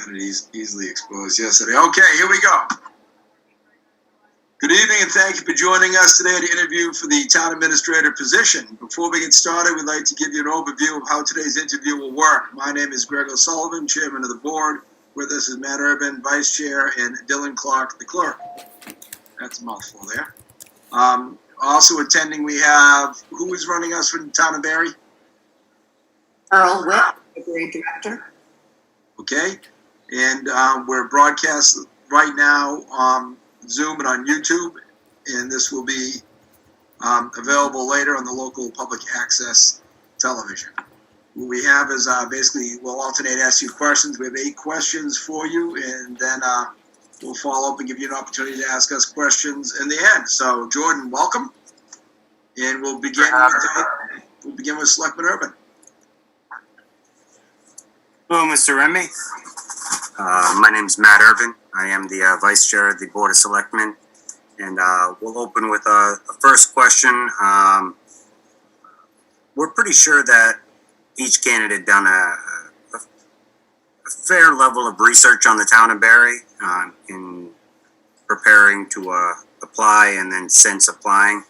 Internet easily exposed yesterday. Okay, here we go. Good evening and thank you for joining us today to interview for the town administrator position. Before we get started, we'd like to give you an overview of how today's interview will work. My name is Greg O'Sullivan, chairman of the board. With us is Matt Urban, vice chair, and Dylan Clark, the clerk. That's a mouthful there. Also attending, we have, who is running us from the town of Barre? Earl Witt, the grade director. Okay, and we're broadcast right now on Zoom and on YouTube, and this will be available later on the local public access television. What we have is basically we'll alternate ask you questions. We have 8 questions for you, and then we'll follow up and give you an opportunity to ask us questions in the end. So, Jordan, welcome, and we'll begin with Selectman Urban. Hello, Mr. Remy. My name is Matt Urban. I am the Vice Chair of the Board of Selectmen. And we'll open with a first question. We're pretty sure that each candidate done a fair level of research on the town of Barre in preparing to apply and then since applying.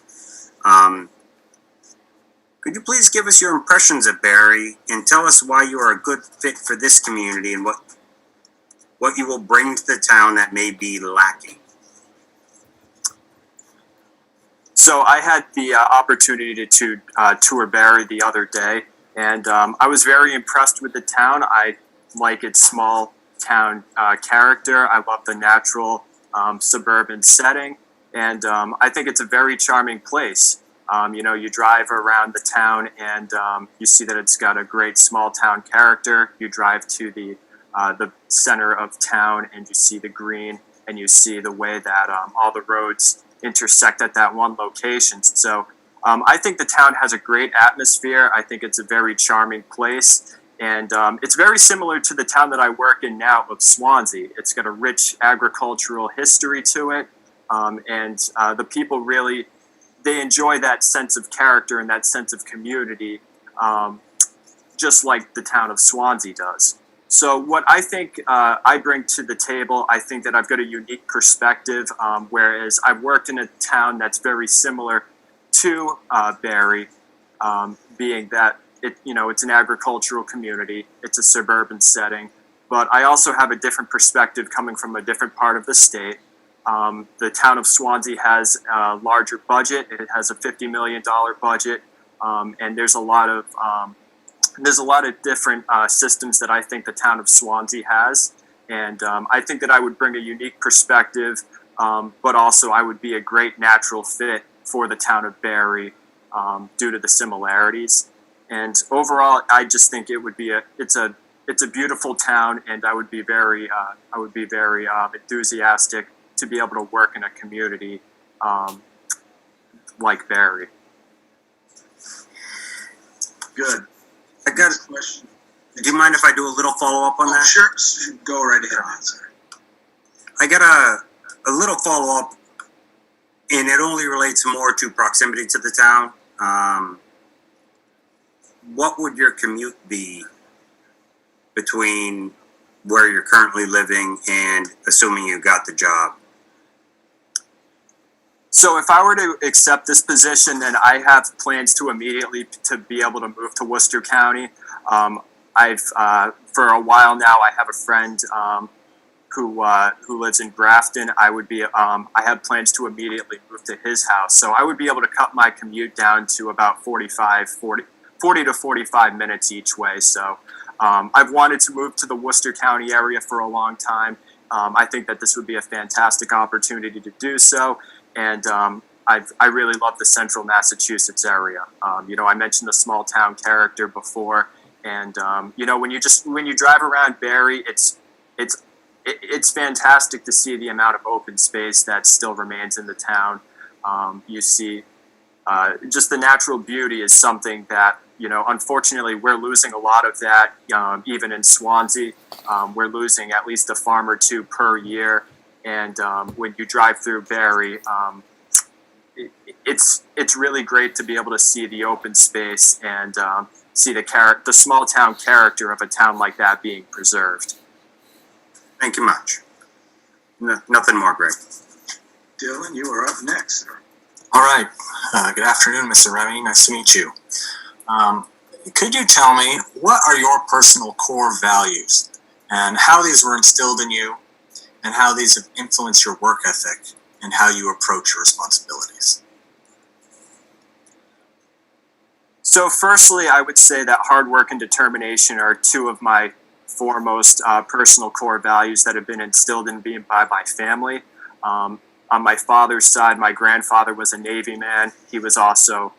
Could you please give us your impressions of Barre and tell us why you are a good fit for this community and what you will bring to the town that may be lacking? So I had the opportunity to tour Barre the other day, and I was very impressed with the town. I like its small town character. I love the natural suburban setting, and I think it's a very charming place. You drive around the town and you see that it's got a great small town character. You drive to the center of town and you see the green and you see the way that all the roads intersect at that one location. So I think the town has a great atmosphere. I think it's a very charming place. And it's very similar to the town that I work in now of Swansea. It's got a rich agricultural history to it. And the people really, they enjoy that sense of character and that sense of community, just like the town of Swansea does. So what I think I bring to the table, I think that I've got a unique perspective, whereas I've worked in a town that's very similar to Barre, being that it's an agricultural community, it's a suburban setting, but I also have a different perspective coming from a different part of the state. The town of Swansea has a larger budget. It has a $50 million budget, and there's a lot of different systems that I think the town of Swansea has, and I think that I would bring a unique perspective, but also I would be a great natural fit for the town of Barre due to the similarities. And overall, I just think it would be it's a beautiful town, and I would be very enthusiastic to be able to work in a community like Barre. Good. I got a question. Do you mind if I do a little follow-up on that? Sure. Go right ahead, sir. I got a little follow-up, and it only relates more to proximity to the town. What would your commute be between where you're currently living and assuming you got the job? So if I were to accept this position, then I have plans to immediately to be able to move to Worcester County. For a while now, I have a friend who lives in Grafton. I have plans to immediately move to his house. So I would be able to cut my commute down to about 40 to 45 minutes each way. So I've wanted to move to the Worcester County area for a long time. I think that this would be a fantastic opportunity to do so. And I really love the central Massachusetts area. I mentioned the small town character before. And, when you drive around Barre, it's fantastic to see the amount of open space that still remains in the town. You see just the natural beauty is something that, unfortunately, we're losing a lot of that, even in Swansea. We're losing at least a farm or two per year. And when you drive through Barre, it's really great to be able to see the open space and see the small town character of a town like that being preserved. Thank you much. Nothing more, Greg. Dylan, you are up next, sir. All right. Good afternoon, Mr. Remy. Nice to meet you. Could you tell me what are your personal core values and how these were instilled in you and how these have influenced your work ethic and how you approach your responsibilities? So firstly, I would say that hard work and determination are two of my foremost personal core values that have been instilled in me by my family. On my father's side, my grandfather was a Navy man. He was also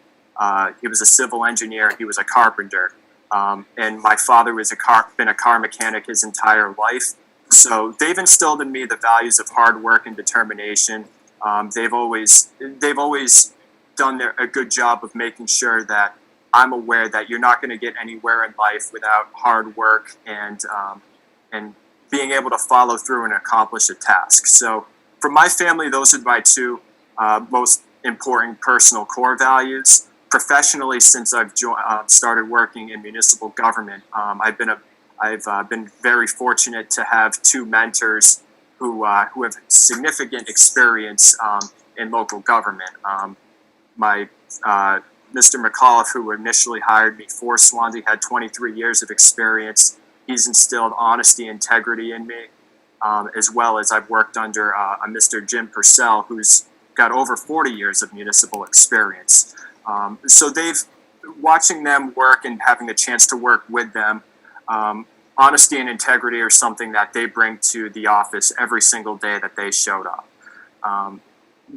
he was a civil engineer. He was a carpenter, and my father was been a car mechanic his entire life. So they've instilled in me the values of hard work and determination. They've always done a good job of making sure that I'm aware that you're not going to get anywhere in life without hard work and being able to follow through and accomplish a task. So for my family, those are my two most important personal core values. Professionally, since I've started working in municipal government, I've been very fortunate to have two mentors who have significant experience in local government. My Mr. McAuliffe, who initially hired me for Swansea, had 23 years of experience. He's instilled honesty, integrity in me, as well as I've worked under a Mr. Jim Purcell, who's got over 40 years of municipal experience. So watching them work and having the chance to work with them, honesty and integrity are something that they bring to the office every single day that they showed up.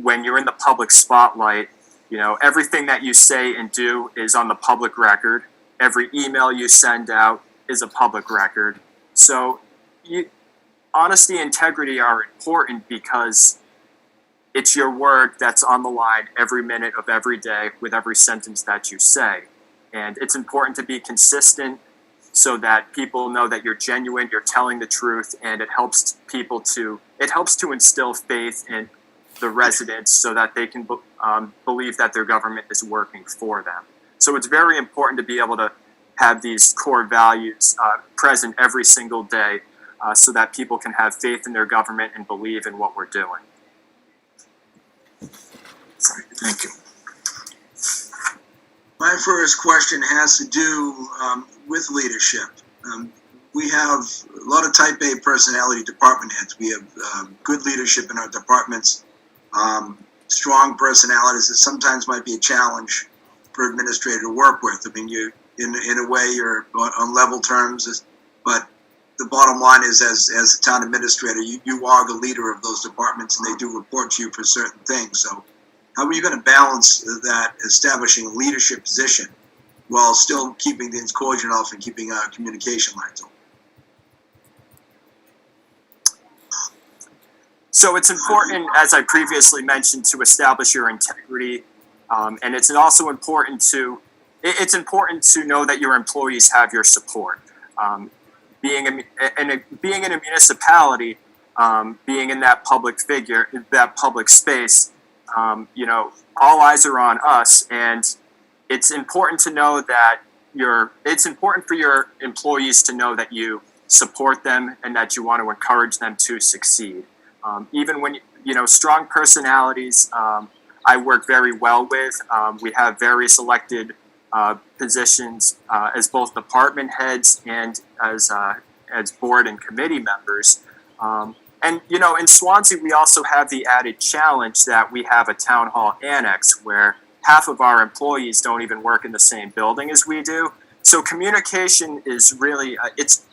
When you're in the public spotlight, you know, everything that you say and do is on the public record. Every email you send out is a public record. So honesty and integrity are important because it's your word that's on the line every minute of every day with every sentence that you say. And it's important to be consistent so that people know that you're genuine, you're telling the truth, and it helps to instill faith in the residents so that they can believe that their government is working for them. So it's very important to be able to have these core values present every single day so that people can have faith in their government and believe in what we're doing. Thank you. My first question has to do with leadership. We have a lot of type A personality department heads. We have good leadership in our departments, strong personalities that sometimes might be a challenge for administrator to work with. I mean, you in a way you're on level terms, but the bottom line is as a town administrator, you are the leader of those departments and they do report to you for certain things. So how are you going to balance that, establishing a leadership position while still keeping things cordial enough and keeping communication lines open? So it's important, as I previously mentioned, to establish your integrity, and it's also important to know that your employees have your support. Being in a municipality, being in that public figure, that public space, you know, all eyes are on us, and it's important to know that it's important for your employees to know that you support them and that you want to encourage them to succeed. Even when, you know, strong personalities, I work very well with. We have various elected positions as both department heads and as board and committee members. And, you know, in Swansea, we also have the added challenge that we have a town hall annex where half of our employees don't even work in the same building as we do. So communication is really, it's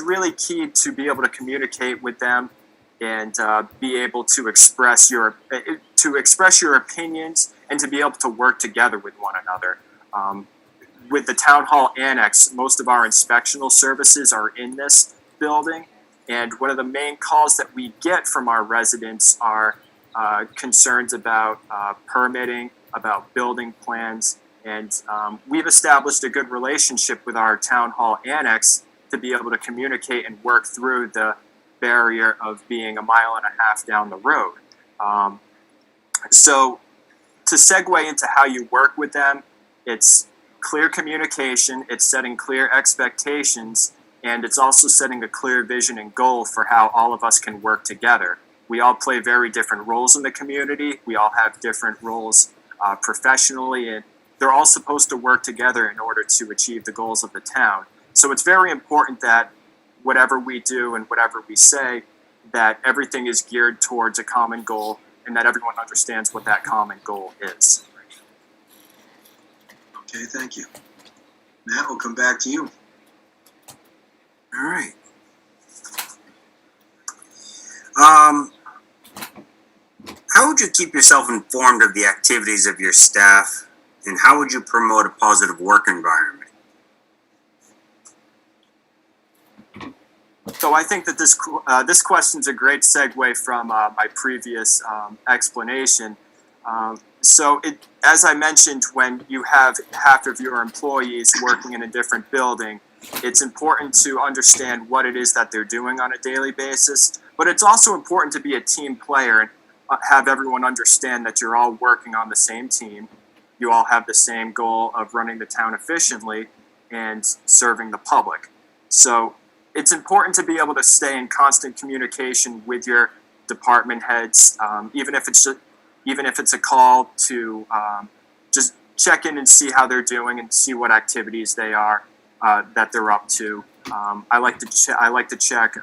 really key to be able to communicate with them and be able to express your opinions and to be able to work together with one another. With the town hall annex, most of our inspectional services are in this building. And one of the main calls that we get from our residents are concerns about permitting, about building plans. And we've established a good relationship with our town hall annex to be able to communicate and work through the barrier of being a mile and a half down the road. So to segue into how you work with them, it's clear communication, it's setting clear expectations, And it's also setting a clear vision and goal for how all of us can work together. We all play very different roles in the community. We all have different roles professionally, and they're all supposed to work together in order to achieve the goals of the town. So it's very important that whatever we do and whatever we say, that everything is geared towards a common goal and that everyone understands what that common goal is. Okay, thank you. Matt, we'll come back to you. All right. How would you keep yourself informed of the activities of your staff, and how would you promote a positive work environment? So I think that this question's a great segue from my previous explanation. As I mentioned, when you have half of your employees working in a different building, it's important to understand what it is that they're doing on a daily basis. But it's also important to be a team player and have everyone understand that you're all working on the same team. You all have the same goal of running the town efficiently and serving the public. So it's important to be able to stay in constant communication with your department heads, even if it's a call to just check in and see how they're doing and see what activities they are that they're up to. I like to check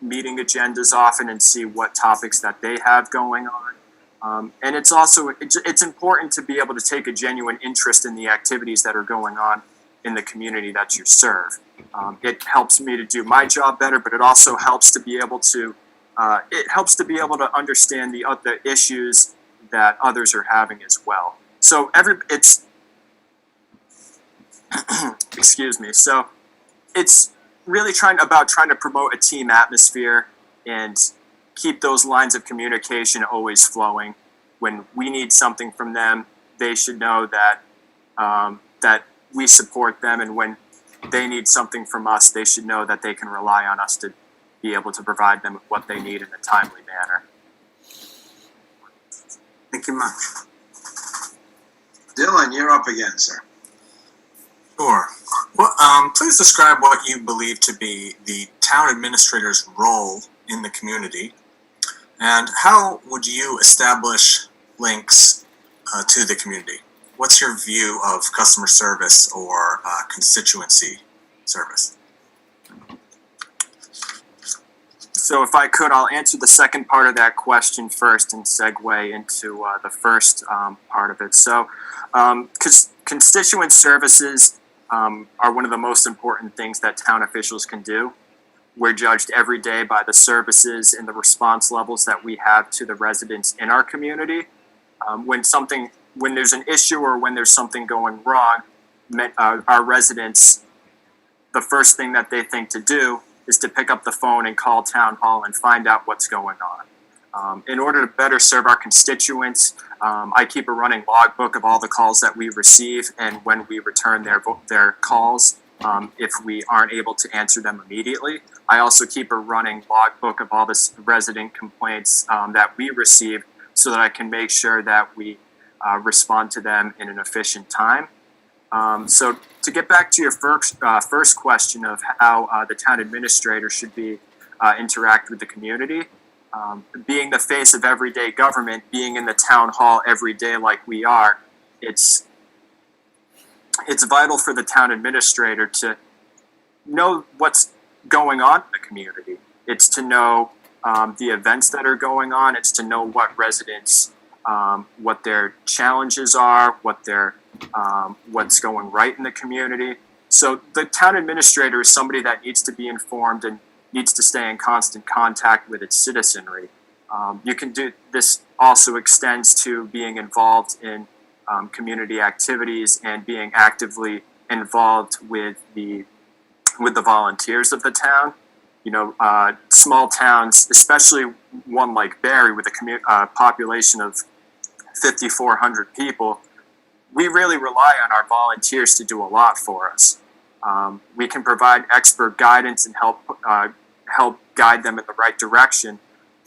meeting agendas often and see what topics that they have going on. And it's important to be able to take a genuine interest in the activities that are going on in the community that you serve. It helps me to do my job better, but it also helps to be able to understand the issues that others are having as well. So excuse me. So it's really trying to promote a team atmosphere and keep those lines of communication always flowing. When we need something from them, they should know that that we support them, and when they need something from us, they should know that they can rely on us to be able to provide them with what they need in a timely manner. Thank you much. Dylan, you're up again, sir. Sure. Well, please describe what you believe to be the town administrator's role in the community, and how would you establish links to the community? What's your view of customer service or constituency service? So if I could, I'll answer the second part of that question first and segue into the first part of it. So constituent services are one of the most important things that town officials can do. We're judged every day by the services and the response levels that we have to the residents in our community. When there's an issue or when there's something going wrong, our residents, the first thing that they think to do is to pick up the phone and call town hall and find out what's going on. In order to better serve our constituents, I keep a running logbook of all the calls that we receive and when we return their calls if we aren't able to answer them immediately. I also keep a running logbook of all the resident complaints that we receive so that I can make sure that we respond to them in an efficient time. So to get back to your first question of how the town administrator should interact with the community, being the face of everyday government, being in the town hall every day like we are, it's vital for the town administrator to know what's going on in the community. It's to know the events that are going on. It's to know what residents, what their challenges are, what's going right in the community. So the town administrator is somebody that needs to be informed and needs to stay in constant contact with its citizenry. You can do this. Also extends to being involved in community activities and being actively involved with the volunteers of the town. You know, small towns, especially one like Barre with a population of 5,400 people, we really rely on our volunteers to do a lot for us. We can provide expert guidance and help guide them in the right direction,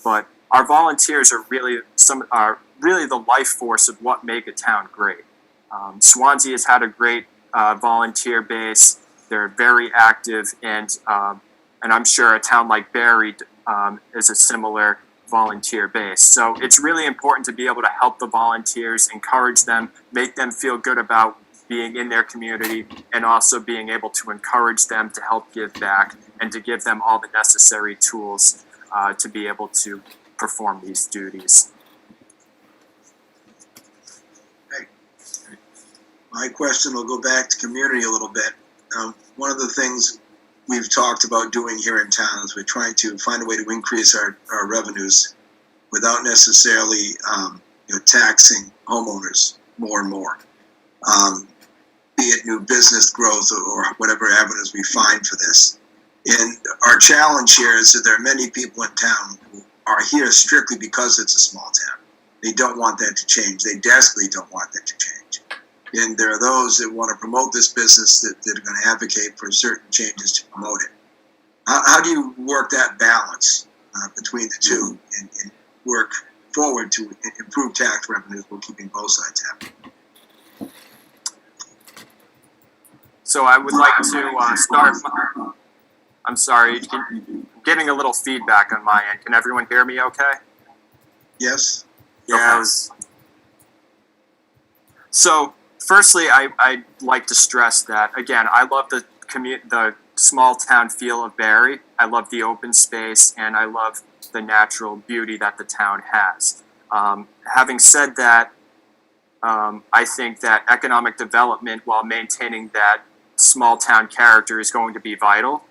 but our volunteers are really the life force of what make a town great. Swansea has had a great volunteer base. They're very active, and I'm sure a town like Barre is a similar volunteer base. So it's really important to be able to help the volunteers, encourage them, make them feel good about being in their community, and also being able to encourage them to help give back and to give them all the necessary tools to be able to perform these duties. My question will go back to community a little bit. One of the things we've talked about doing here in town is we're trying to find a way to increase our revenues without necessarily taxing homeowners more and more. Be it new business growth or whatever avenues we find for this. And our challenge here is that there are many people in town who are here strictly because it's a small town. They don't want that to change. They desperately don't want that to change. And there are those that want to promote this business that are going to advocate for certain changes to promote it. How do you work that balance between the two and work forward to improve tax revenues while keeping both sides happy? So I would like to start. I'm sorry, I'm getting a little feedback on my end. Can everyone hear me okay? Yes? Yes. So, firstly, I'd like to stress that, again, I love the small town feel of Barre. I love the open space, and I love the natural beauty that the town has. Having said that, I think that economic development, while maintaining that small town character, is going to be vital.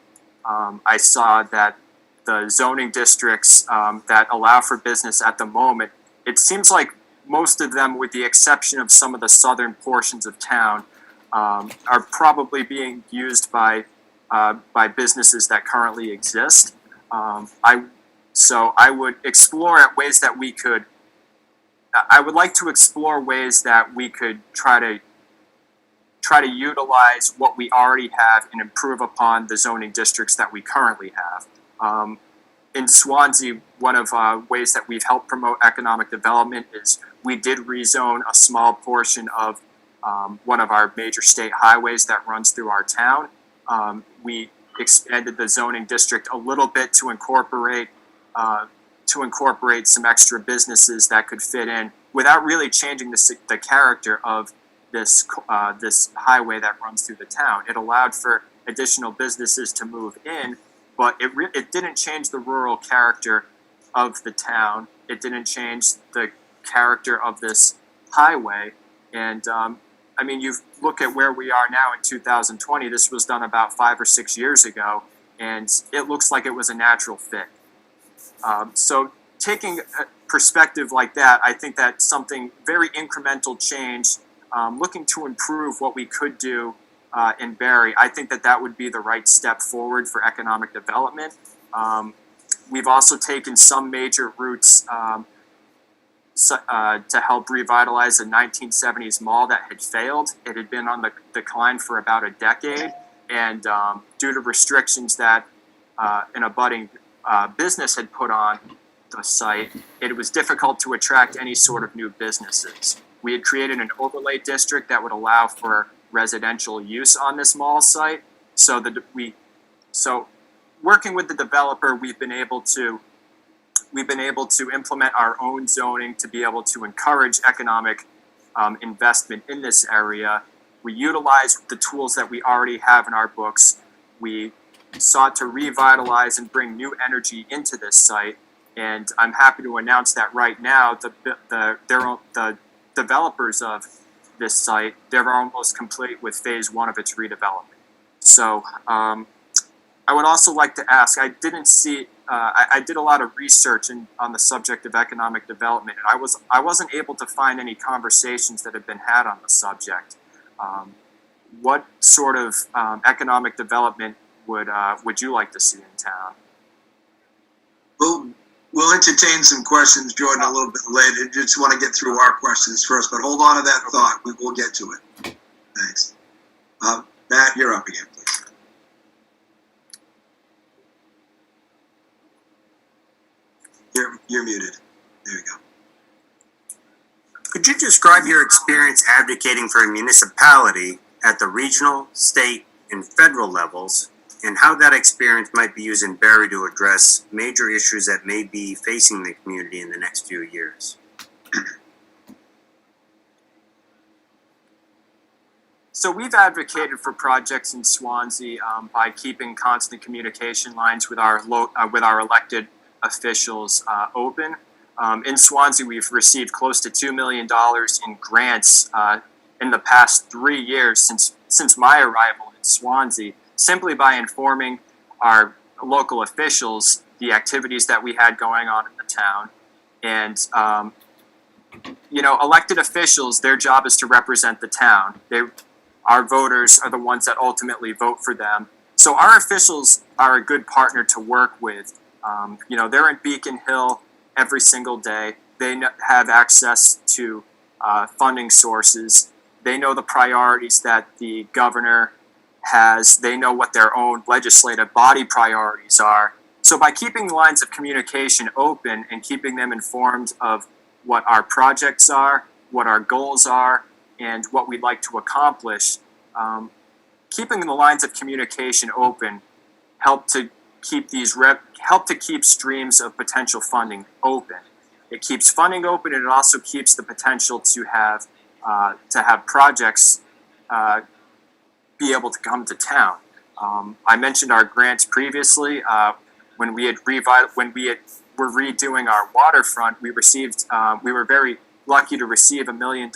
I saw that the zoning districts that allow for business at the moment, it seems like most of them, with the exception of some of the southern portions of town, are probably being used by businesses that currently exist. So I would explore at ways that we could. I would like to explore ways that we could try to utilize what we already have and improve upon the zoning districts that we currently have. In Swansea, one of ways that we've helped promote economic development is we did rezone a small portion of one of our major state highways that runs through our town. We expanded the zoning district a little bit to incorporate some extra businesses that could fit in without really changing the character of this highway that runs through the town. It allowed for additional businesses to move in, but it didn't change the rural character of the town. It didn't change the character of this highway. And I mean, you look at where we are now in 2020. This was done about 5 or 6 years ago, and it looks like it was a natural fit. So taking a perspective like that, I think that's something very incremental change. Looking to improve what we could do in Barre, I think that would be the right step forward for economic development. We've also taken some major routes to help revitalize the 1970s mall that had failed. It had been on the decline for about a decade, and due to restrictions that an abutting business had put on the site, it was difficult to attract any sort of new businesses. We had created an overlay district that would allow for residential use on this mall site. So working with the developer, we've been able to implement our own zoning to be able to encourage economic investment in this area. We utilized the tools that we already have in our books. We sought to revitalize and bring new energy into this site, and I'm happy to announce that right now the developers of this site, they're almost complete with phase 1 of its redevelopment. So I would also like to ask, I did a lot of research on the subject of economic development, and I wasn't able to find any conversations that have been had on the subject. What sort of economic development would you like to see in town? We'll entertain some questions, Jordan, a little bit later. Just want to get through our questions first, but hold on to that thought. We will get to it. Thanks. Matt, you're up again, please. You're muted. There you go. Could you describe your experience advocating for a municipality at the regional, state, and federal levels, and how that experience might be used in Barre to address major issues that may be facing the community in the next few years. So we've advocated for projects in Swansea by keeping constant communication lines with our elected officials open. In Swansea, we've received close to $2 million in grants in the past 3 years since my arrival in Swansea, simply by informing our local officials the activities that we had going on in the town. And elected officials, their job is to represent the town. Our voters are the ones that ultimately vote for them. So our officials are a good partner to work with. They're in Beacon Hill every single day. They have access to funding sources. They know the priorities that the governor has. They know what their own legislative body priorities are. So by keeping the lines of communication open and keeping them informed of what our projects are, what our goals are, and what we'd like to accomplish, keeping the lines of communication open help to keep streams of potential funding open. It keeps funding open, and it also keeps the potential to have projects be able to come to town. I mentioned our grants previously. When we were redoing our waterfront, we were very lucky to receive $1 million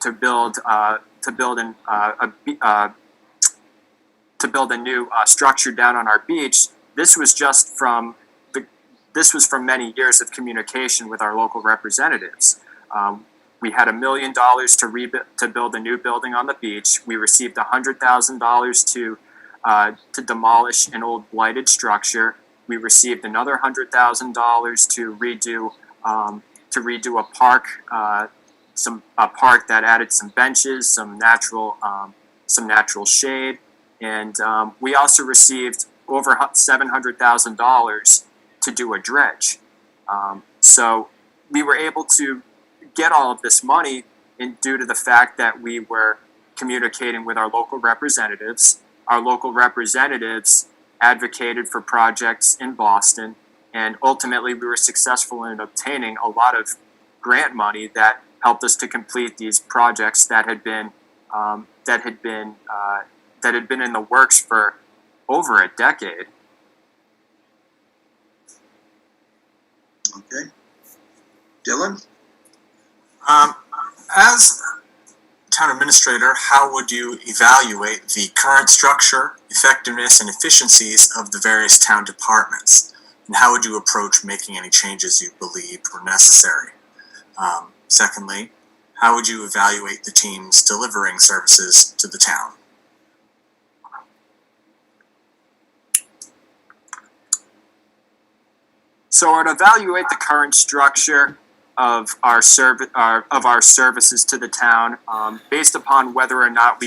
to build a new structure down on our beach. This was from many years of communication with our local representatives. We had $1 million to build a new building on the beach. We received $100,000 to demolish an old blighted structure. We received another $100,000 to redo a park, a park that added some benches, some natural shade, and we also received over $700,000 to do a dredge. So we were able to get all of this money due to the fact that we were communicating with our local representatives. Our local representatives advocated for projects in Boston, and ultimately we were successful in obtaining a lot of grant money that helped us to complete these projects that had been in the works for over a decade. Okay. Dylan? As town administrator, how would you evaluate the current structure, effectiveness, and efficiencies of the various town departments? And how would you approach making any changes you believe were necessary? Secondly, how would you evaluate the teams delivering services to the town? So I'd evaluate the current structure of our services to the town based upon whether or not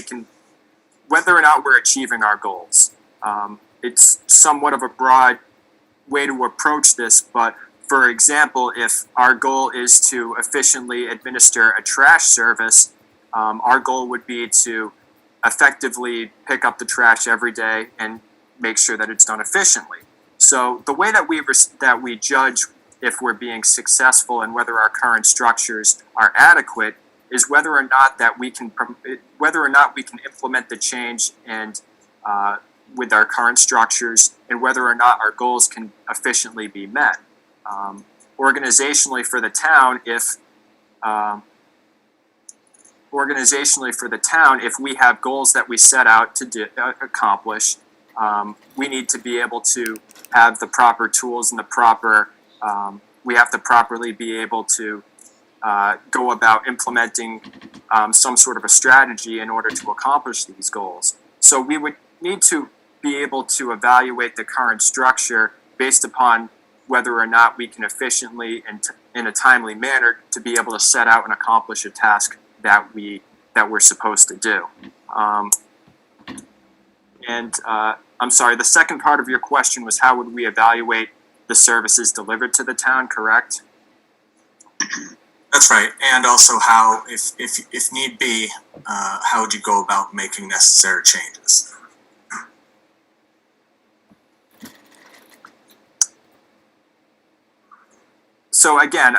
we're achieving our goals. It's somewhat of a broad way to approach this, but for example, if our goal is to efficiently administer a trash service, our goal would be to effectively pick up the trash every day and make sure that it's done efficiently. So the way that we judge if we're being successful and whether our current structures are adequate is whether or not we can implement the change and with our current structures, and whether or not our goals can efficiently be met. Organizationally for the town, if we have goals that we set out to accomplish, we need to be able to have the proper tools and we have to properly be able to go about implementing some sort of a strategy in order to accomplish these goals. So we would need to be able to evaluate the current structure based upon whether or not we can efficiently and in a timely manner to be able to set out and accomplish a task that we're supposed to do. I'm sorry, the second part of your question was how would we evaluate the services delivered to the town, correct? That's right. And also how, if need be, how would you go about making necessary changes? So again,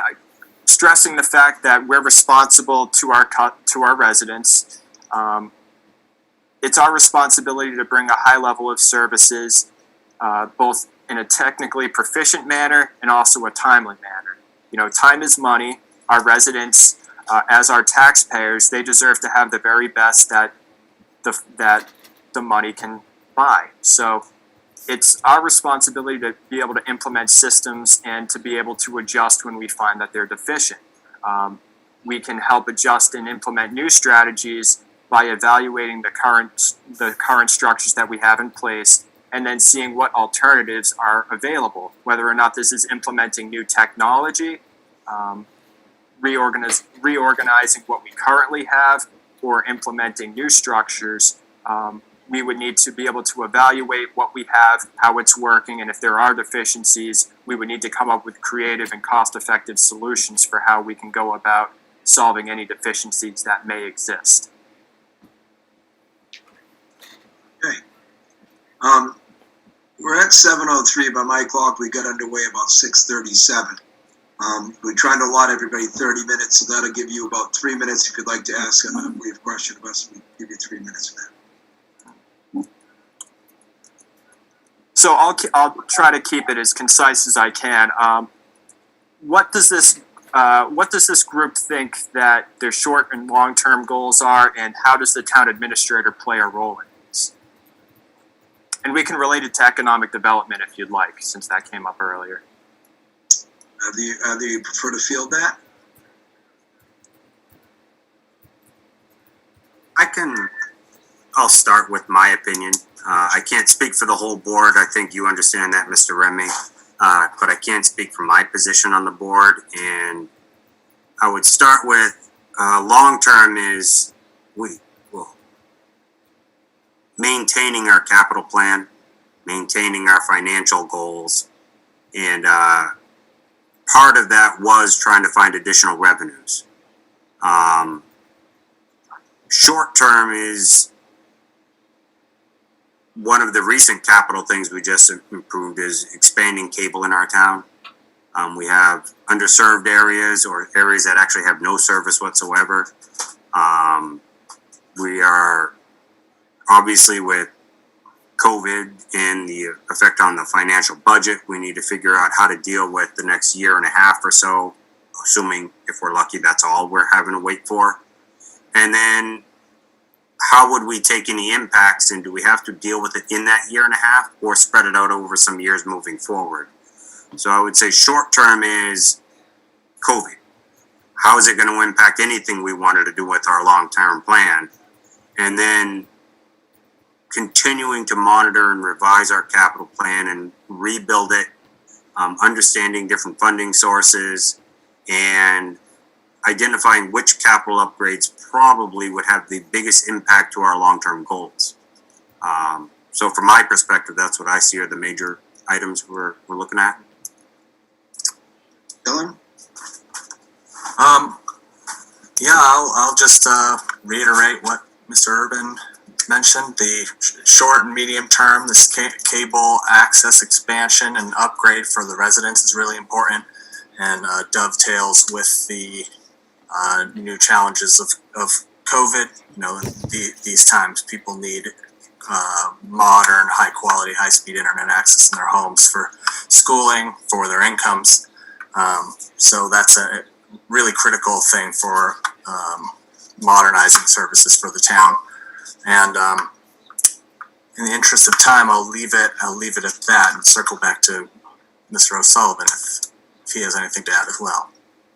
stressing the fact that we're responsible to our residents. It's our responsibility to bring a high level of services, both in a technically proficient manner and also a timely manner. You know, time is money. Our residents, as our taxpayers, they deserve to have the very best that the money can buy. So it's our responsibility to be able to implement systems and to be able to adjust when we find that they're deficient. We can help adjust and implement new strategies by evaluating the current structures that we have in place and then seeing what alternatives are available, whether or not this is implementing new technology, reorganizing what we currently have, or implementing new structures. We would need to be able to evaluate what we have, how it's working, and if there are deficiencies, we would need to come up with creative and cost-effective solutions for how we can go about solving any deficiencies that may exist. Okay. We're at 7:03. By my clock, we got underway about 6:37. We're trying to allot everybody 30 minutes, so that'll give you about 3 minutes if you'd like to ask a brief question of us. We'll give you 3 minutes for that. So I'll try to keep it as concise as I can. What does this group think that their short and long-term goals are, and how does the town administrator play a role in this? And we can relate it to economic development if you'd like, since that came up earlier. Either you prefer to field that? I'll start with my opinion. I can't speak for the whole board. I think you understand that, Mr. Remy. But I can speak from my position on the board. And I would start with long-term is maintaining our capital plan, maintaining our financial goals. And part of that was trying to find additional revenues. Short-term is one of the recent capital things we just improved is expanding cable in our town. We have underserved areas or areas that actually have no service whatsoever. We are obviously with COVID and the effect on the financial budget, we need to figure out how to deal with the next year and a half or so, assuming if we're lucky, that's all we're having to wait for. And then how would we take any impacts, and do we have to deal with it in that year and a half or spread it out over some years moving forward? So I would say short term is COVID. How is it going to impact anything we wanted to do with our long-term plan? And then continuing to monitor and revise our capital plan and rebuild it, understanding different funding sources, and identifying which capital upgrades probably would have the biggest impact to our long-term goals. So from my perspective, that's what I see are the major items we're looking at. Dylan? Yeah, I'll just reiterate what Mr. Urban mentioned. The short and medium term, this cable access expansion and upgrade for the residents is really important, and dovetails with the new challenges of COVID. You know, these times people need modern, high quality, high speed internet access in their homes for schooling, for their incomes. So that's a really critical thing for modernizing services for the town. And in the interest of time, I'll leave it at that and circle back to Mr. O'Sullivan if he has anything to add as well.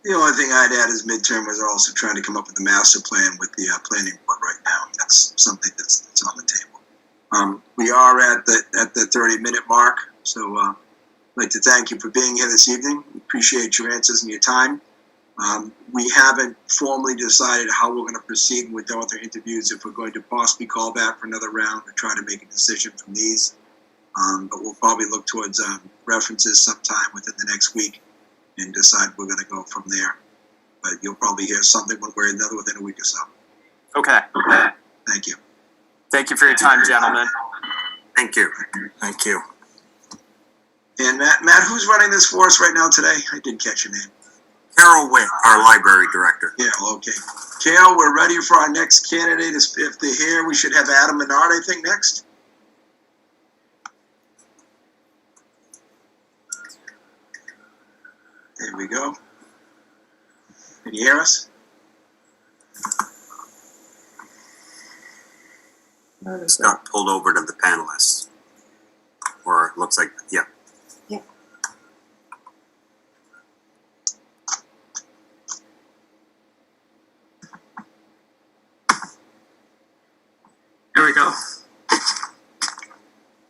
The only thing I'd add is midterm was also trying to come up with a master plan with the planning board right now. That's something that's on the table. We are at the 30-minute mark, so I'd like to thank you for being here this evening. We appreciate your answers and your time. We haven't formally decided how we're going to proceed with the other interviews, if we're going to possibly call back for another round or try to make a decision from these. But we'll probably look towards references sometime within the next week and decide we're going to go from there. but you'll probably hear something one way or another within a week or so. Okay. Thank you. Thank you for your time, gentlemen. Thank you. Thank you. And Matt, who's running this for us right now today? I didn't catch your name. Carol Witt, our library director. Yeah, okay. Carol, we're ready for our next candidate. If they're here, we should have Adam Menard, I think, next. There we go. Can you hear us? Just got pulled over to the panelists. Or it looks like, yeah. Here we go.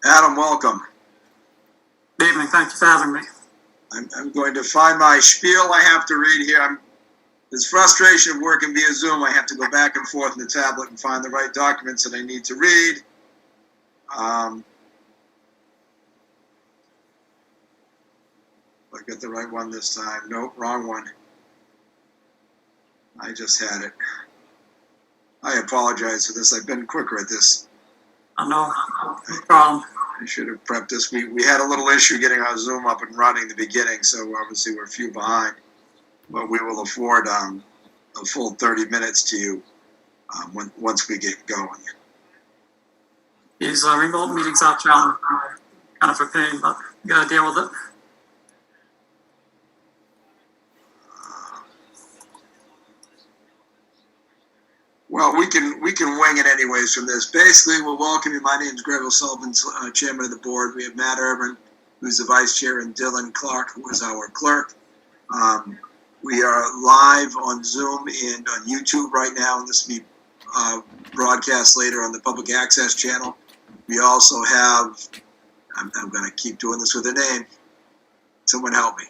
Adam, welcome. Good evening. Thank you for having me. I'm going to find my spiel I have to read here. There's frustration of working via Zoom. I have to go back and forth in the tablet and find the right documents that I need to read. I got the right one this time. Nope, wrong one. I just had it. I apologize for this. I've been quicker at this. No problem. I should have prepped this. We had a little issue getting our Zoom up and running in the beginning, so obviously we're a few behind. But we will afford a full 30 minutes to you once we get going. These remote meetings are challenging, kind of a pain, but you gotta deal with it. Well, we can wing it anyways from this. Basically, we'll welcome you. My name is Greg O'Sullivan, chairman of the board. We have Matt Urban, who's the vice chair, and Dylan Clark, who is our clerk. We are live on Zoom and on YouTube right now, and this will be broadcast later on the public access channel. We also have, I'm going to keep doing this with a name. Someone help me.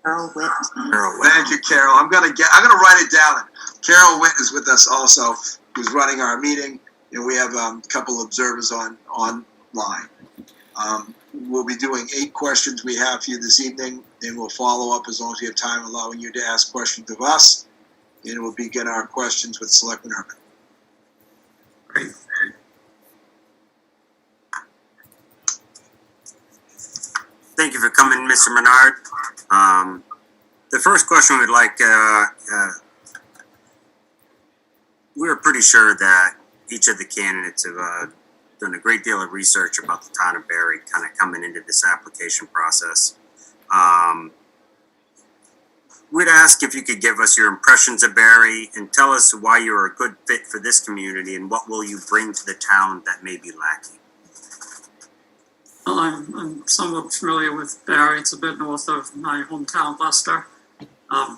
Carol Witt. Carol Witt. Thank you, Carol. I'm gonna write it down. Carol Witt is with us also, who's running our meeting, and we have a couple observers online. We'll be doing 8 questions we have for you this evening, and we'll follow up as long as we have time, allowing you to ask questions of us, and we'll begin our questions with Selectmen Urban. Great. Thank you for coming, Mr. Menard. The first question we'd like, we're pretty sure that each of the candidates have done a great deal of research about the town of Barre, kind of coming into this application process. We'd ask if you could give us your impressions of Barre and tell us why you're a good fit for this community and what will you bring to the town that may be lacking. Well, I'm somewhat familiar with Barre. It's a bit north of my hometown, Leicester.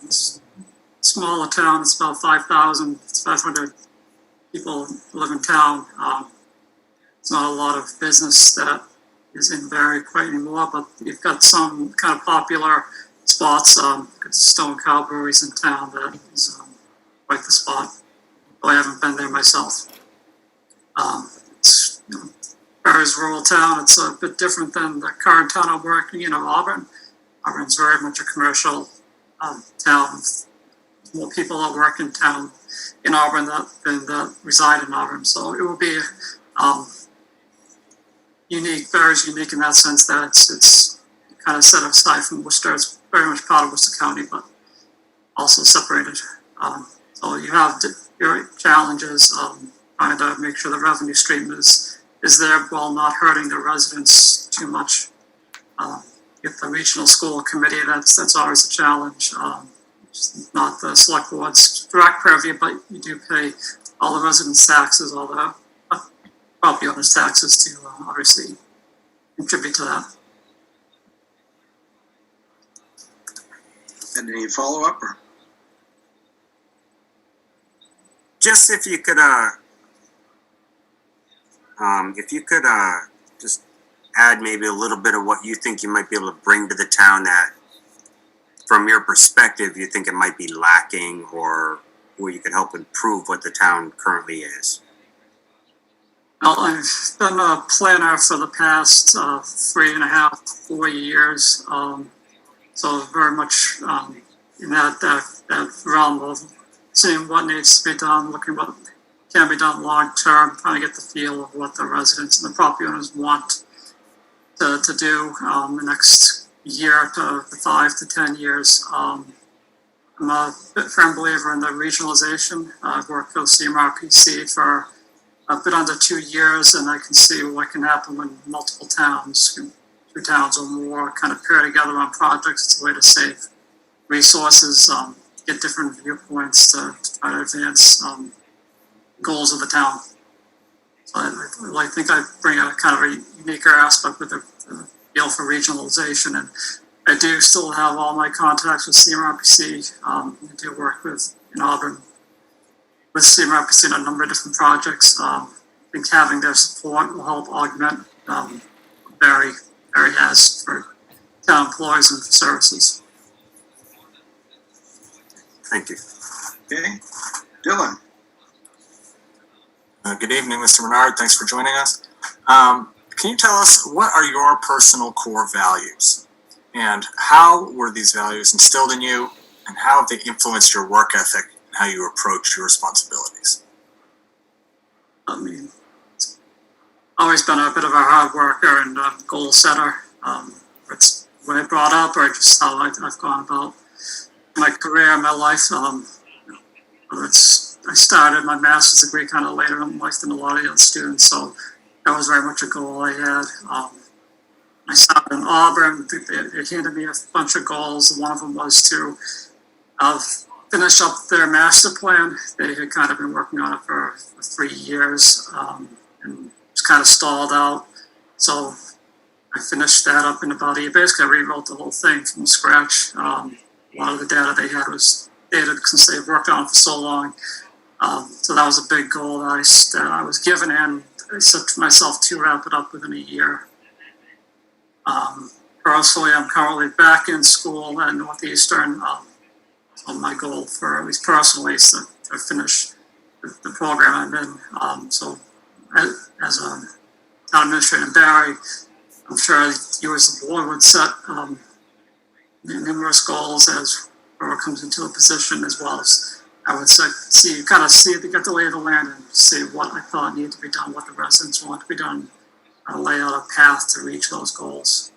It's a smaller town. It's about 500 people live in town. It's not a lot of business that is in Barre quite anymore, but you've got some kind of popular spots. Stone Cow Brewery's in town. That is quite the spot. Though I haven't been there myself. It's, Barre's a rural town. It's a bit different than the current town I'm working in, Auburn. Auburn's very much a commercial town. More people that work in town in Auburn than that reside in Auburn. So it will be unique. Barre's unique in that sense that it's kind of set aside from Worcester. It's very much part of Worcester County, but also separated. So you have your challenges trying to make sure the revenue stream is there while not hurting the residents too much. With the regional school committee, that's always a challenge. It's not the select board's direct purview, but you do pay all the residents' taxes, all the property owners' taxes to obviously contribute to that. And any follow-up? Just if you could, just add maybe a little bit of what you think you might be able to bring to the town that, from your perspective, you think it might be lacking, or where you could help improve what the town currently is. Well, I've been a planner for the past 3.5, 4 years. So very much in that realm of seeing what needs to be done, looking what can be done long term, trying to get the feel of what the residents and the property owners want to do the next year to 5 to 10 years. I'm a firm believer in the regionalization. I've worked with CMRPC for a bit under 2 years, and I can see what can happen when multiple towns, 2 towns or more, kind of pair together on projects. It's a way to save resources, get different viewpoints to try to advance goals of the town. So I think I bring a kind of a uniquer aspect with the feel for regionalization, and I do still have all my contacts with CMRPC. I do work with in Auburn with CMRPC on a number of different projects. I think having their support will help augment Barre has for town employees and for services. Thank you. Okay, Dylan. Good evening, Mr. Menard. Thanks for joining us. Can you tell us what are your personal core values, and how were these values instilled in you, and how have they influenced your work ethic and how you approach your responsibilities? I mean, it's always been a bit of a hard worker and a goal setter. It's the way I brought up, or just how I've gone about my career, my life. Whether it's I started my master's degree kind of later in life than a lot of young students, so that was very much a goal I had. I started in Auburn. They handed me a bunch of goals. One of them was to finish up their master plan. They had kind of been working on it for 3 years and was kind of stalled out. So I finished that up in about a year. Basically, I rewrote the whole thing from scratch. A lot of the data they had was dated since they worked on it for so long. So that was a big goal that I was given, and I set to myself to wrap it up within a year. Personally, I'm currently back in school at Northeastern. So my goal for, at least personally, is to finish the program I'm in. So as a town administrator in Barre, I'm sure you as the board would set numerous goals as whoever comes into a position, as well as I would see get the lay of the land and see what I thought needed to be done, what the residents want to be done, lay out a path to reach those goals.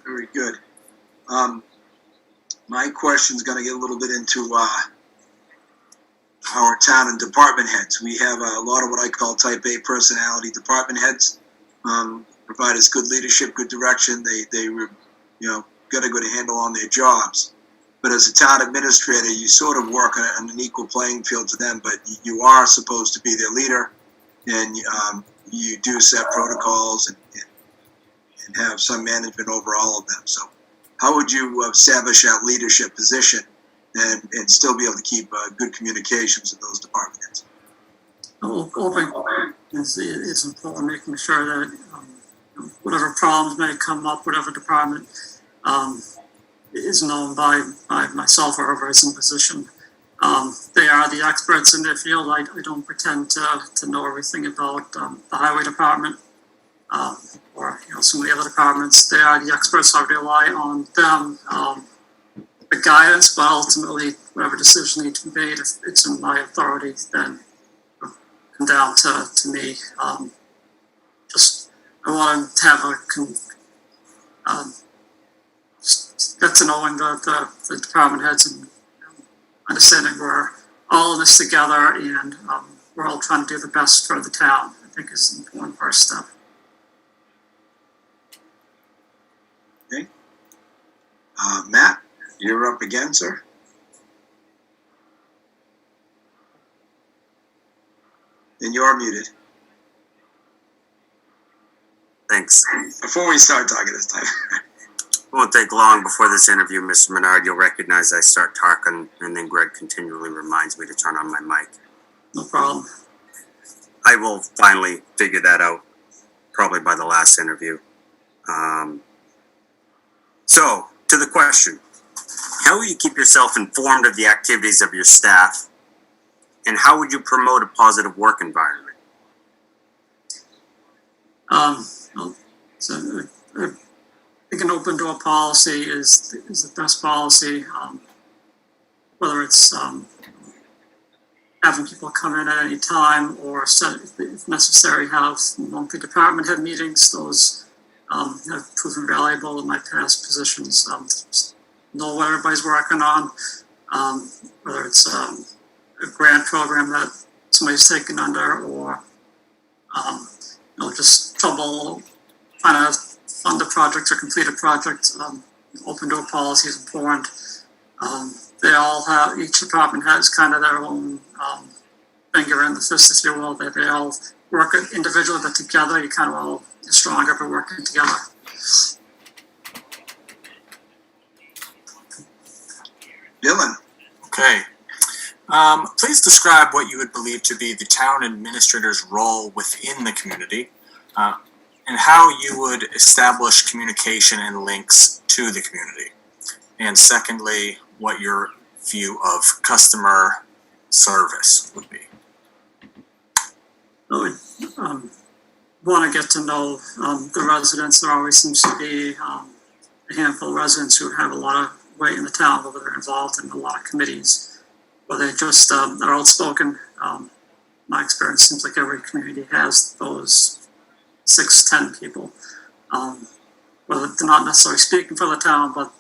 Very good. My question's going to get a little bit into our town and department heads. We have a lot of what I call type A personality department heads. Provide us good leadership, good direction. They got a good handle on their jobs. But as a town administrator, you sort of work on an equal playing field to them, but you are supposed to be their leader, and you do set protocols and have some management over all of them. So how would you establish that leadership position and still be able to keep good communications with those department heads? Open is important, making sure that whatever problems may come up, whatever department is known by myself or whoever is in position. They are the experts in their field. I don't pretend to know everything about the highway department or some of the other departments. They are the experts. I rely on them for guidance, but ultimately, whatever decision needs to be made, if it's in my authority, then it'll come down to me. I want to have get to knowing the department heads and understanding we're all in this together, and we're all trying to do the best for the town. I think is an important first step. Okay. Matt, you're up again, sir. And you're muted. Thanks. Before we start talking this time. It won't take long before this interview, Mr. Menard. You'll recognize I start talking, and then Greg continually reminds me to turn on my mic. No problem. I will finally figure that out, probably by the last interview. So, to the question, how will you keep yourself informed of the activities of your staff, and how would you promote a positive work environment? So I think an open door policy is the best policy, whether it's having people come in at any time or set, if necessary, have monthly department head meetings. Those have proven valuable in my past positions. Know what everybody's working on, whether it's a grant program that somebody's taken under or just trouble trying to fund a project or complete a project. Open door policy is important. They all have, each department has kind of their own finger in the fist, if you will. They all work individually, but together you kind of all get stronger by working together. Dylan. Okay. Please describe what you would believe to be the town administrator's role within the community, and how you would establish communication and links to the community. And secondly, what your view of customer service would be. I would want to get to know the residents. There always seems to be a handful of residents who have a lot of weight in the town, whether they're involved in a lot of committees, or they just are outspoken. My experience seems like every community has those 6-10 people. Whether they're not necessarily speaking for the town, but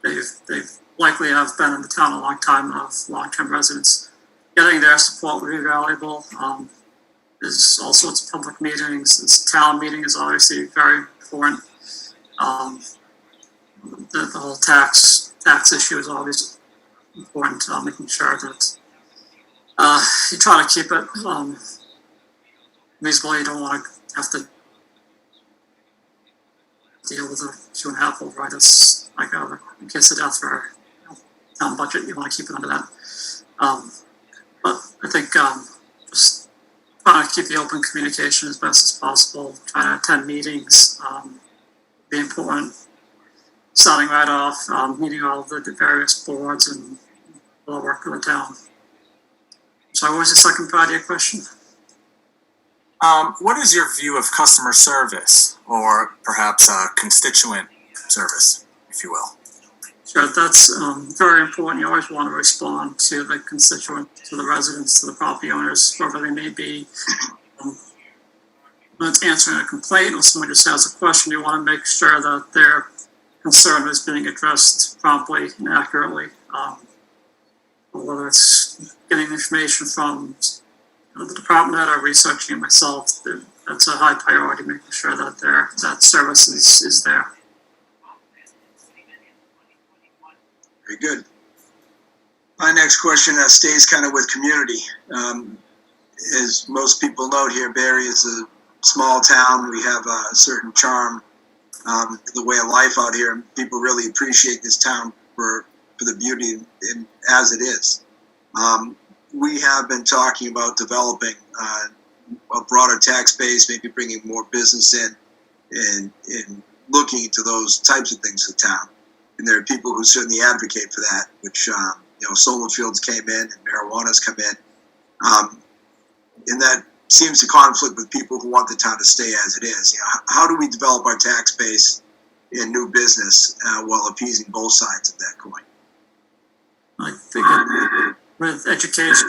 they've likely have been in the town a long time, of long-term residents. Getting their support would be valuable. There's all sorts of public meetings. This town meeting is obviously very important. The whole tax issue is always important. Making sure that you try to keep it reasonable. You don't want to have to deal with a 2.5 override. It's like in case of death for town budget. You want to keep it under that. But I think just trying to keep the open communication as best as possible. Trying to attend meetings be important. Starting right off, meeting all of the various boards and all the work for the town. So what was the second part of your question? What is your view of customer service, or perhaps constituent service, if you will? Sure, that's very important. You always want to respond to the constituent, to the residents, to the property owners, whoever they may be. When it's answering a complaint or someone just has a question, you want to make sure that their concern is being addressed promptly and accurately. Whether it's getting information from the department head or researching it myself, that's a high priority, making sure that that service is there. Very good. My next question stays kind of with community. As most people note here, Barre is a small town. We have a certain charm, the way of life out here. People really appreciate this town for the beauty as it is. We have been talking about developing a broader tax base, maybe bringing more business in and looking into those types of things for town. And there are people who certainly advocate for that, which, solar fields came in and marijuana's come in. And that seems to conflict with people who want the town to stay as it is. How do we develop our tax base in new business while appeasing both sides of that coin? I think with education,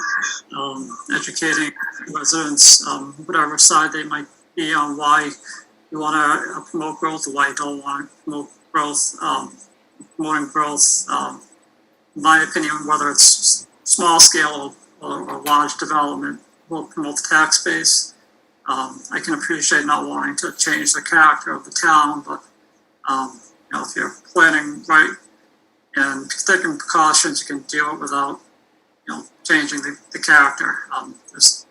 educating residents, whatever side they might be on, why you want to promote growth or why you don't want to promote growth. Promoting growth, in my opinion, whether it's small scale or large development, will promote the tax base. I can appreciate not wanting to change the character of the town, but if you're planning right and taking precautions, you can do it without changing the character. There's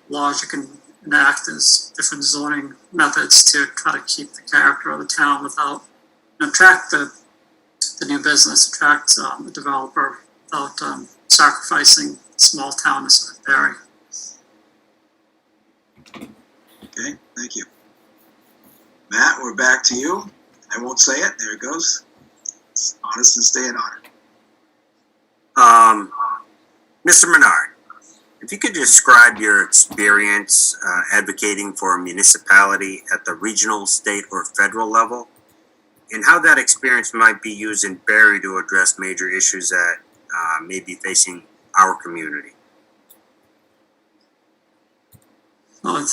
laws you can enact, there's different zoning methods to try to keep the character of the town without attract the new business, attract the developer without sacrificing small townness of Barre. Okay, thank you. Matt, we're back to you. I won't say it. There it goes. It's honest and staying on it. Mr. Menard, if you could describe your experience advocating for a municipality at the regional, state, or federal level, and how that experience might be used in Barre to address major issues that may be facing our community. Well,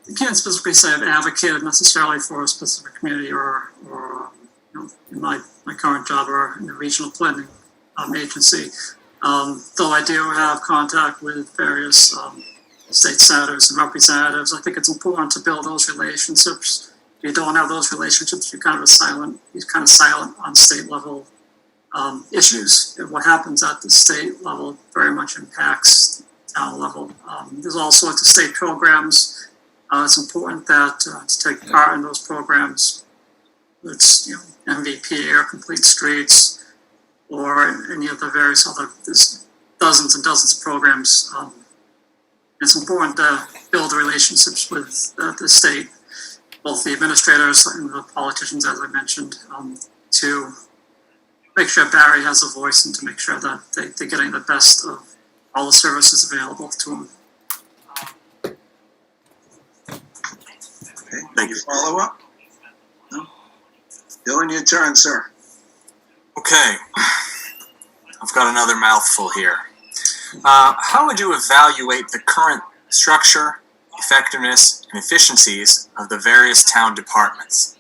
you can't specifically say I've advocated necessarily for a specific community or in my current job or in the regional planning agency. Though I do have contact with various state senators and representatives, I think it's important to build those relationships. If you don't have those relationships, you're kind of silent on state level issues. And what happens at the state level very much impacts town level. There's all sorts of state programs. It's important that to take part in those programs. It's MVP or Complete Streets or any of the various other. There's dozens and dozens of programs. It's important to build relationships with the state, both the administrators and the politicians, as I mentioned, to make sure Barre has a voice and to make sure that they're getting the best of all the services available to them. Okay. Thank you. Follow up? No? Dylan, your turn, sir. Okay, I've got another mouthful here. How would you evaluate the current structure, effectiveness, and efficiencies of the various town departments?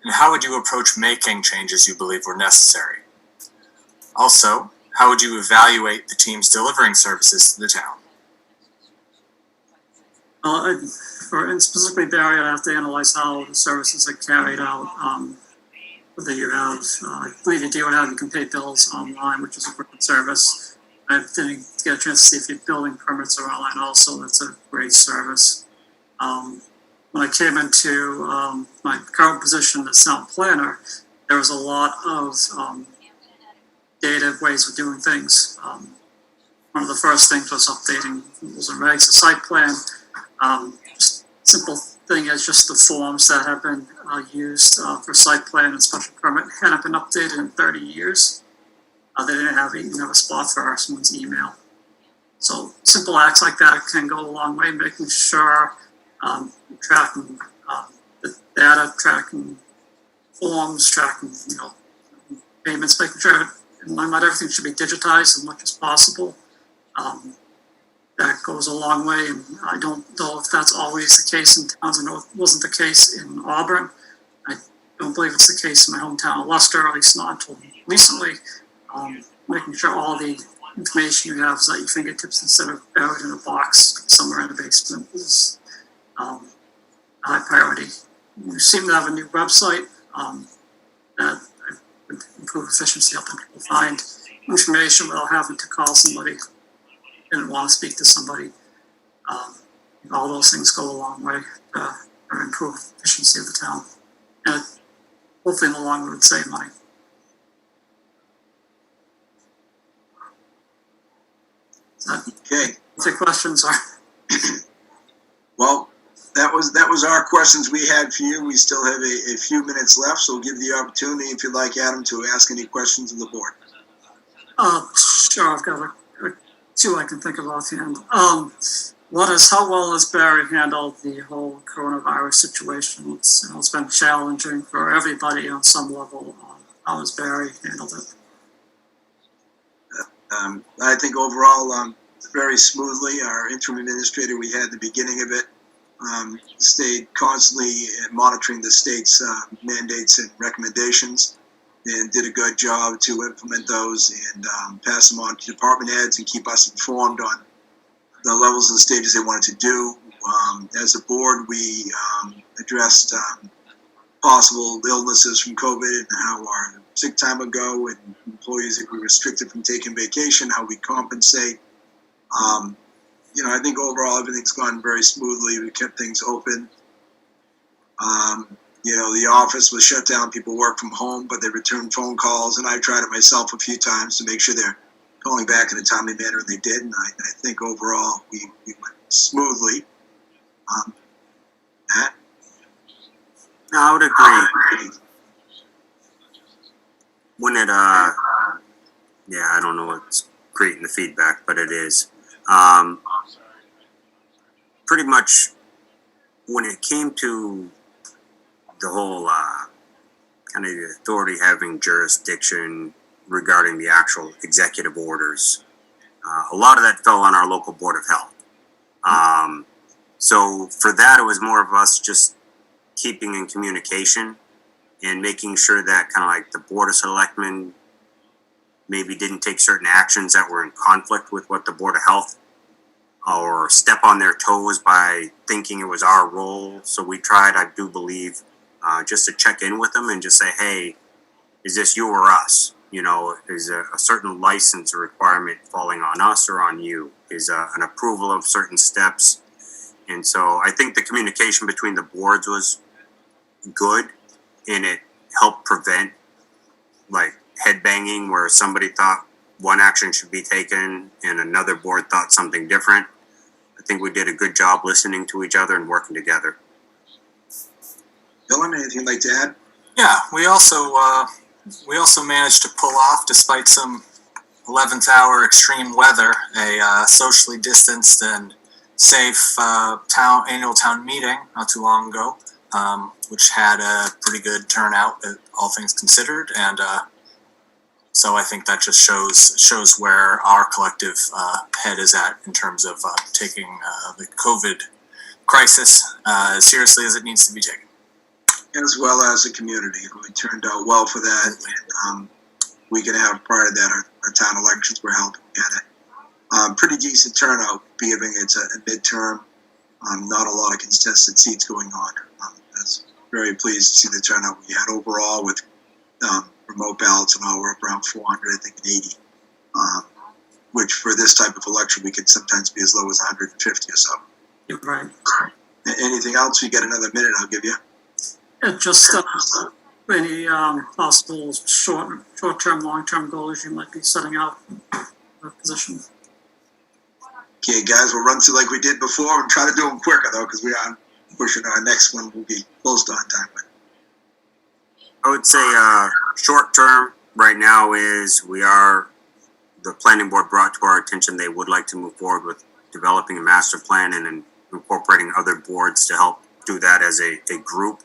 And how would you approach making changes you believe were necessary? Also, how would you evaluate the teams delivering services to the town? For specifically Barre, I have to analyze how the services are carried out. Whether you have, I believe you do have, you can pay bills online, which is a great service. I didn't get a chance to see if your building permits are online also. That's a great service. When I came into my current position as town planner, there was a lot of data ways of doing things. One of the first things was updating rules and regs, the site plan. Just simple thing is just the forms that have been used for site plan and special permit hadn't been updated in 30 years. They didn't have even have a spot for someone's email. So simple acts like that can go a long way, making sure tracking the data, tracking forms, tracking payments, making sure not everything should be digitized as much as possible. That goes a long way, and I don't know if that's always the case in towns. I know it wasn't the case in Auburn. I don't believe it's the case in my hometown of Leicester, at least not until recently. Making sure all the information you have is at your fingertips instead of buried in a box somewhere in the basement is a high priority. We seem to have a new website that would improve efficiency, helping people find information without having to call somebody. Didn't want to speak to somebody. All those things go a long way to improve efficiency of the town, and hopefully in the long run would save money. Okay. Take questions or Well, that was our questions we had for you. We still have a few minutes left, so we'll give you the opportunity, if you'd like, Adam, to ask any questions of the board. sure, I've got two I can think of offhand. How well has Barre handled the whole coronavirus situation? It's been challenging for everybody on some level. How has Barre handled it? I think overall, very smoothly. Our interim administrator we had at the beginning of it stayed constantly monitoring the state's mandates and recommendations, and did a good job to implement those and pass them on to department heads and keep us informed on the levels and stages they wanted to do. As a board, we addressed possible illnesses from COVID and how our sick time would go, and employees that were restricted from taking vacation, how we compensate. I think overall everything's gone very smoothly. We kept things open. The office was shut down. People work from home, but they returned phone calls, and I tried it myself a few times to make sure they're calling back in a timely manner, and they did. And I think overall we went smoothly. Matt? No, I would agree. When it, I don't know what's creating the feedback, but it is. Pretty much when it came to the whole kind of the authority having jurisdiction regarding the actual executive orders. A lot of that fell on our local Board of Health. So for that, it was more of us just keeping in communication and making sure that kind of like the Board of Selectmen maybe didn't take certain actions that were in conflict with what the Board of Health or step on their toes by thinking it was our role. So we tried, I do believe, just to check in with them and just say, hey, is this you or us? You know, is a certain license requirement falling on us or on you? Is an approval of certain steps? And so I think the communication between the boards was good, and it helped prevent like headbanging where somebody thought one action should be taken and another board thought something different. I think we did a good job listening to each other and working together. Dylan, anything you'd like to add? Yeah, we also managed to pull off, despite some 11th hour extreme weather, a socially distanced and safe annual town meeting not too long ago, which had a pretty good turnout, all things considered, and so I think that just shows where our collective head is at in terms of taking the COVID crisis as seriously as it needs to be taken. As well as the community. It turned out well for that. And, we can have, prior to that, our town elections were held. We had a pretty decent turnout, given it's a midterm. Not a lot of contested seats going on. I was very pleased to see the turnout we had overall with remote ballots and all. We're up around 400, I think, and 80. Which for this type of election, we could sometimes be as low as 150 or so. You're right. Anything else? You get another minute, I'll give you. Yeah, just any possible short-term, long-term goals you might be setting out for a position. Okay, guys, we'll run through like we did before and try to do them quicker, though, because we are pushing our next one. Will be close to on time. But I would say short term right now is the planning board brought to our attention they would like to move forward with developing a master plan and incorporating other boards to help do that as a group.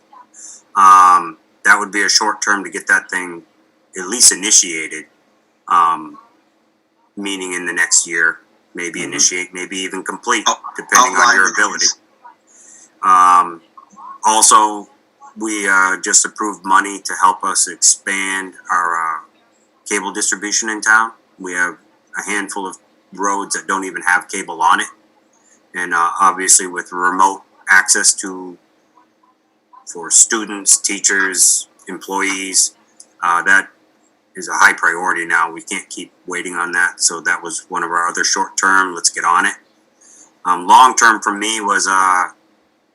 That would be a short term to get that thing at least initiated, meaning in the next year, maybe initiate, maybe even complete, depending on your ability. Also, we just approved money to help us expand our cable distribution in town. We have a handful of roads that don't even have cable on it. And obviously with remote access for students, teachers, employees, that is a high priority now. We can't keep waiting on that. So that was one of our other short term, let's get on it. Long term for me was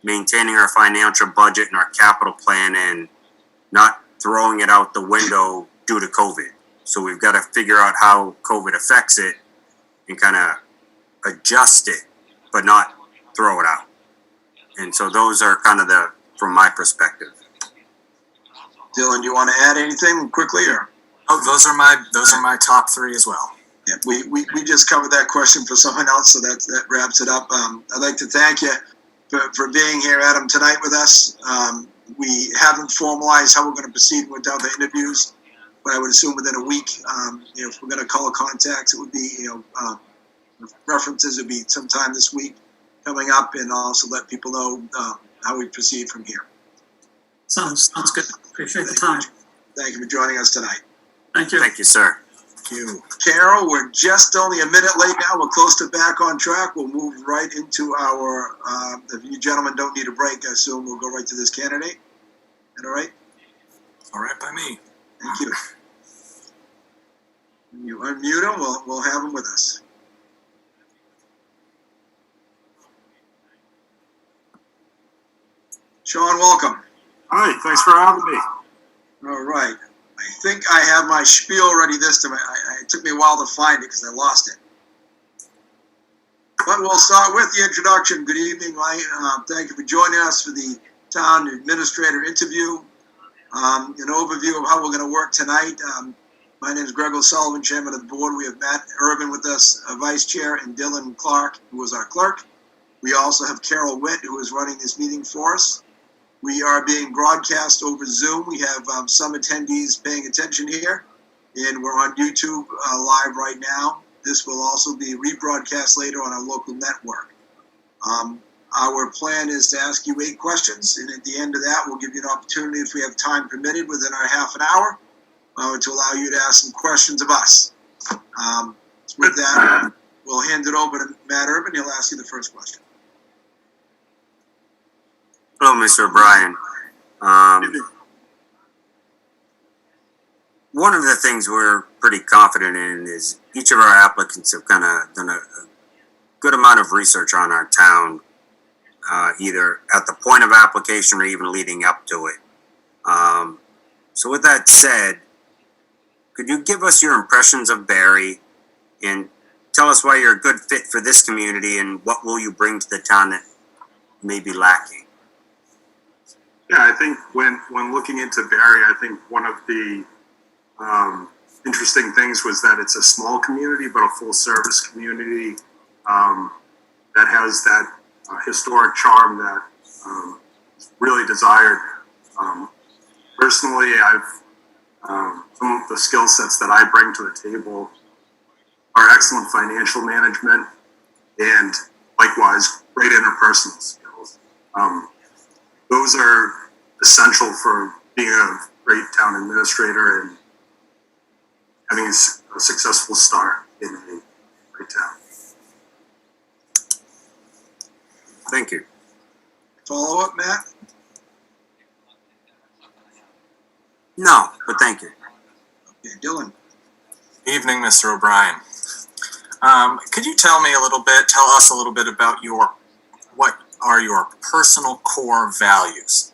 maintaining our financial budget and our capital plan and not throwing it out the window due to COVID. So we've got to figure out how COVID affects it and kind of adjust it, but not throw it out. And so those are kind of from my perspective. Dylan, do you want to add anything quickly, or? Oh, those are my top three as well. Yeah, we just covered that question for someone else, so that wraps it up. I'd like to thank you for being here, Adam, tonight with us. We haven't formalized how we're going to proceed with the interviews, but I would assume within a week, if we're going to call contacts, it would be, references would be sometime this week coming up, and also let people know how we proceed from here. Sounds good. Appreciate the time. Thank you for joining us tonight. Thank you. Thank you, sir. Thank you. Carol, we're just only a minute late now. We're close to back on track. We'll move right into our, if you gentlemen don't need a break, I assume we'll go right to this candidate. Is that all right? All right by me. Thank you. When you unmute him, we'll have him with us. Sean, welcome. Hi, thanks for having me. All right. I think I have my spiel ready this time. It took me a while to find it because I lost it. But we'll start with the introduction. Good evening, Mike. Thank you for joining us for the town administrator interview. An overview of how we're going to work tonight. My name is Greg O'Sullivan, chairman of the board. We have Matt Urban with us, vice chair, and Dylan Clark, who is our clerk. We also have Carol Witt, who is running this meeting for us. We are being broadcast over Zoom. We have some attendees paying attention here, and we're on YouTube live right now. This will also be rebroadcast later on our local network. Our plan is to ask you 8 questions, and at the end of that, we'll give you an opportunity, if we have time permitted, within our half an hour, to allow you to ask some questions of us. With that, we'll hand it over to Matt Urban. He'll ask you the first question. Hello, Mr. O'Brien. One of the things we're pretty confident in is each of our applicants have kind of done a good amount of research on our town, either at the point of application or even leading up to it. So with that said, could you give us your impressions of Barre and tell us why you're a good fit for this community and what will you bring to the town that may be lacking? Yeah, I think when looking into Barre, I think one of the interesting things was that it's a small community, but a full service community that has that historic charm that is really desired. Personally, some of the skill sets that I bring to the table are excellent financial management and likewise great interpersonal skills. Those are essential for being a great town administrator and having a successful start in a great town. Thank you. Follow up, Matt? No, but thank you. Okay, Dylan. Evening, Mr. O'Brien. Could you tell us a little bit about what are your personal core values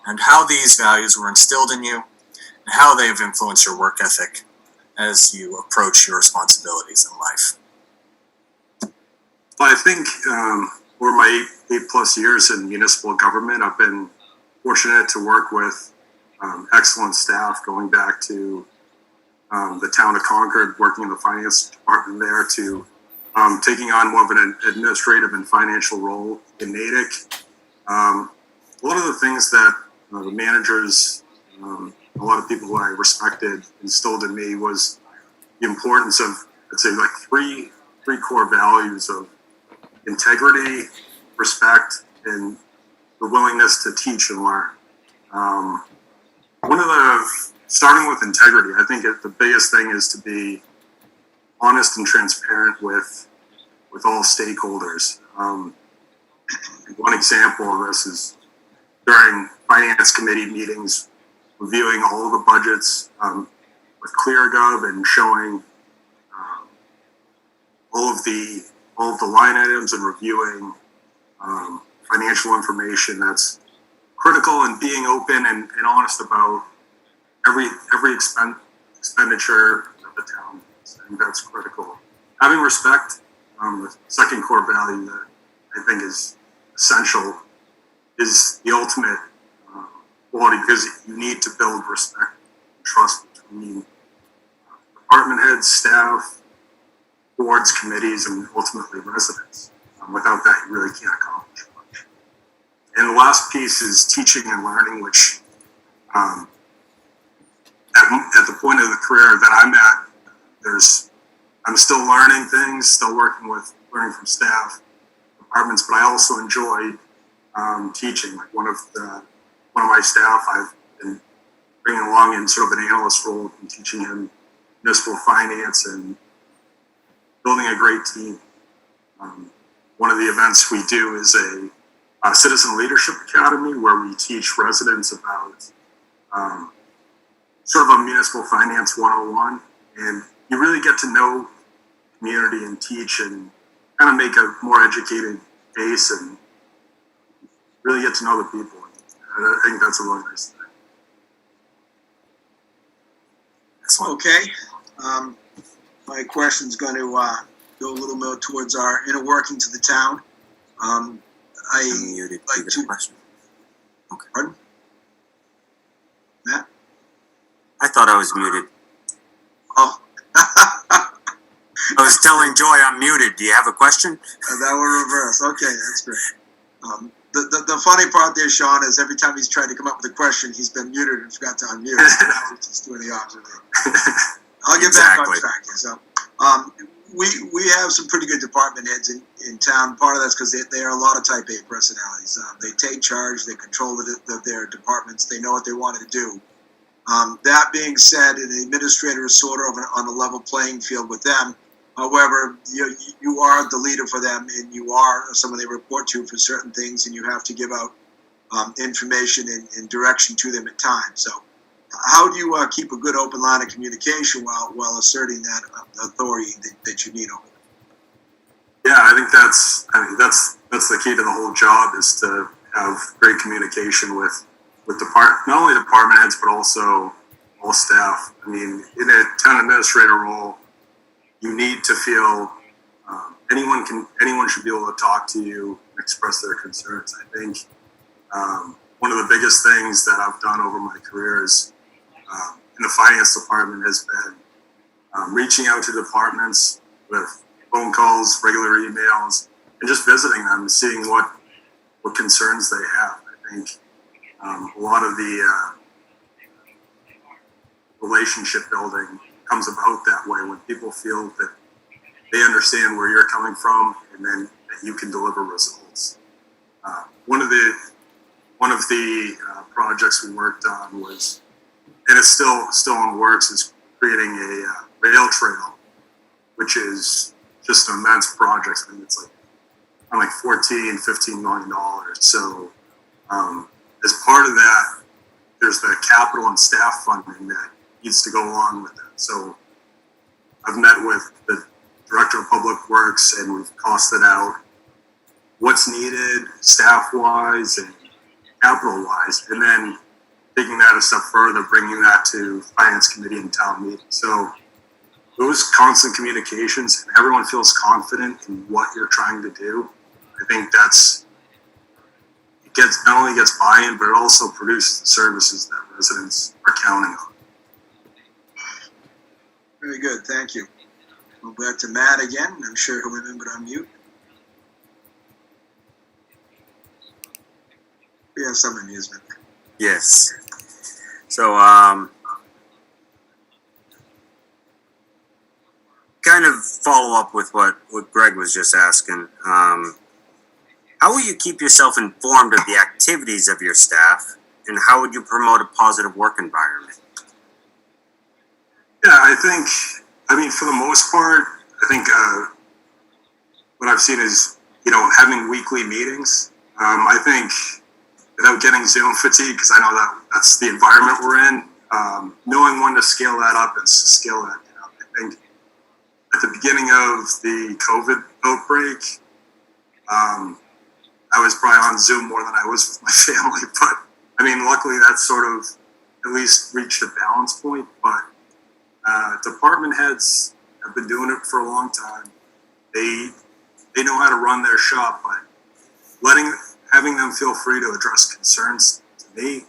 and how these values were instilled in you and how they have influenced your work ethic as you approach your responsibilities in life? Well, I think over my 8+ years in municipal government, I've been fortunate to work with excellent staff, going back to the town of Concord, working in the finance department there, to taking on more of an administrative and financial role in Natick. One of the things that the managers, a lot of people who I respected, instilled in me was the importance of, I'd say, like three core values of integrity, respect, and the willingness to teach and learn. Starting with integrity, I think the biggest thing is to be honest and transparent with all stakeholders. One example of this is during finance committee meetings, reviewing all the budgets with ClearGov and showing all of the line items and reviewing financial information that's critical, and being open and honest about every expenditure of the town. I think that's critical. Having respect, the second core value that I think is essential, is the ultimate quality, because you need to build respect and trust between department heads, staff, boards, committees, and ultimately residents. Without that, you really can't accomplish much. And the last piece is teaching and learning, which at the point of the career that I'm at, I'm still learning things, still learning from staff, departments, but I also enjoy teaching. Like one of my staff, I've been bringing along in sort of an analyst role and teaching him municipal finance and building a great team. One of the events we do is a Citizen Leadership Academy, where we teach residents about sort of a municipal finance 101, and you really get to know community and teach and kind of make a more educated base and really get to know the people. I think that's a really nice thing. Excellent. Okay. My question's going to go a little more towards our inner workings of the town. I'm muted. Like You got to- a question? Okay. Pardon? Matt? I thought I was muted. Oh. I was telling Joy I'm muted. Do you have a question? That will reverse. Okay, that's great. The funny part there, Sean, is every time he's tried to come up with a question, he's been muted and forgot to unmute. So now he's just doing the opposite. I'll get back on track here. So, we have some pretty good department heads in town. Part of that's because they are a lot of type A personalities. They take charge, they control their departments, they know what they wanted to do. That being said, an administrator is sort of on a level playing field with them. However, you are the leader for them, and you are someone they report to for certain things, and you have to give out information and direction to them at times. So, how do you keep a good open line of communication while asserting that authority that you need over them? Yeah, I think that's the key to the whole job, is to have great communication with not only department heads but also all staff. I mean, in a town administrator role, you need to feel anyone should be able to talk to you and express their concerns. I think one of the biggest things that I've done over my career is in the finance department has been reaching out to departments with phone calls, regular emails, and just visiting them and seeing what concerns they have. I think a lot of the relationship building comes about that way, when people feel that they understand where you're coming from, and then that you can deliver results. One of the projects we worked on was, and it's still in the works, is creating a rail trail, which is just an immense project. I mean, it's like $14-15 million. So as part of that, there's the capital and staff funding that needs to go along with that. So I've met with the Director of Public Works, and we've costed out what's needed staff-wise and capital-wise, and then taking that a step further, bringing that to Finance Committee and Town Meeting. So those constant communications, and everyone feels confident in what you're trying to do. I think not only gets buy-in, but it also produces the services that residents are counting on. Very good, thank you. We'll go back to Matt again. I'm sure he'll remember to unmute. We have some amusement. Yes. So, kind of follow up with what Greg was just asking. How will you keep yourself informed of the activities of your staff, and how would you promote a positive work environment? Yeah, I mean, for the most part, I think what I've seen is, having weekly meetings. I think, without getting Zoom fatigue, because I know that's the environment we're in, knowing when to scale that up and scale that down. I think at the beginning of the COVID outbreak, I was probably on Zoom more than I was with my family, but I mean, luckily that's sort of at least reached a balance point. But department heads have been doing it for a long time. They know how to run their shop, but having them feel free to address concerns to me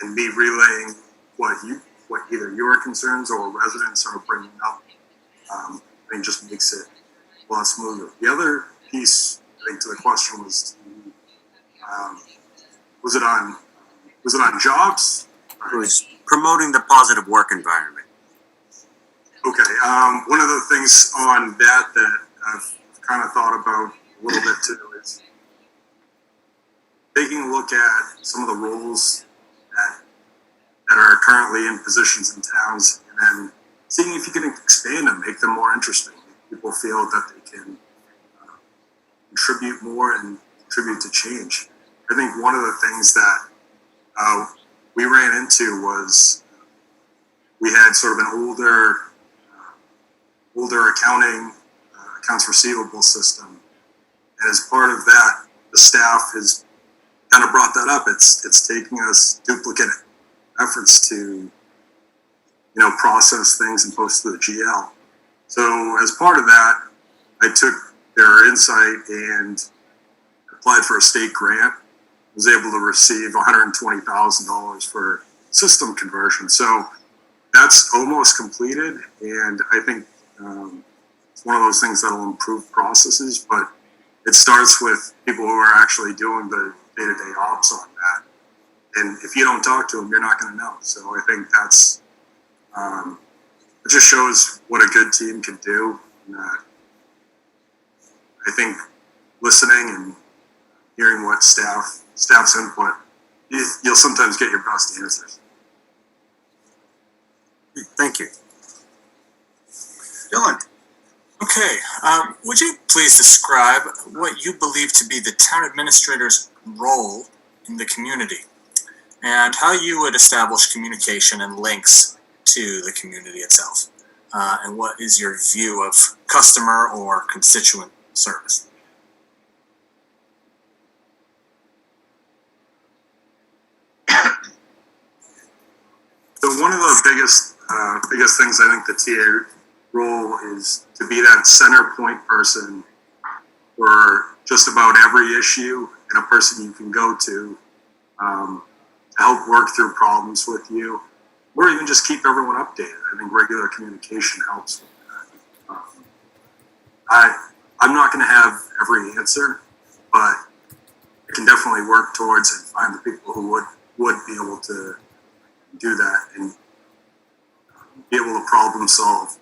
and be relaying what either your concerns or residents are bringing up, I think just makes it a lot smoother. The other piece, I think, to the question was, was it on jobs? It was promoting the positive work environment. Okay. One of the things on that I've kind of thought about a little bit too is taking a look at some of the roles that are currently in positions in towns, and then seeing if you can expand them, make them more interesting. Make people feel that they can contribute more and contribute to change. I think one of the things that we ran into was we had sort of an older accounts receivable system, and as part of that, the staff has kind of brought that up. It's taking us duplicate efforts to process things and post to the GL. So as part of that, I took their insight and applied for a state grant. Was able to receive $120,000 for system conversion. So that's almost completed, and I think it's one of those things that'll improve processes. But it starts with people who are actually doing the day-to-day ops on that. And if you don't talk to them, you're not going to know. So I think that's, it just shows what a good team can do. And, I think listening and hearing what staff's input, you'll sometimes get your best answers. Thank you. Dylan? Okay, would you please describe what you believe to be the town administrator's role in the community and how you would establish communication and links to the community itself? And what is your view of customer or constituent service? So one of the biggest things I think the TA role is to be that center point person for just about every issue and a person you can go to help work through problems with you, or even just keep everyone updated. I think regular communication helps with that. I'm not going to have every answer, but I can definitely work towards and find the people who would be able to do that and be able to problem solve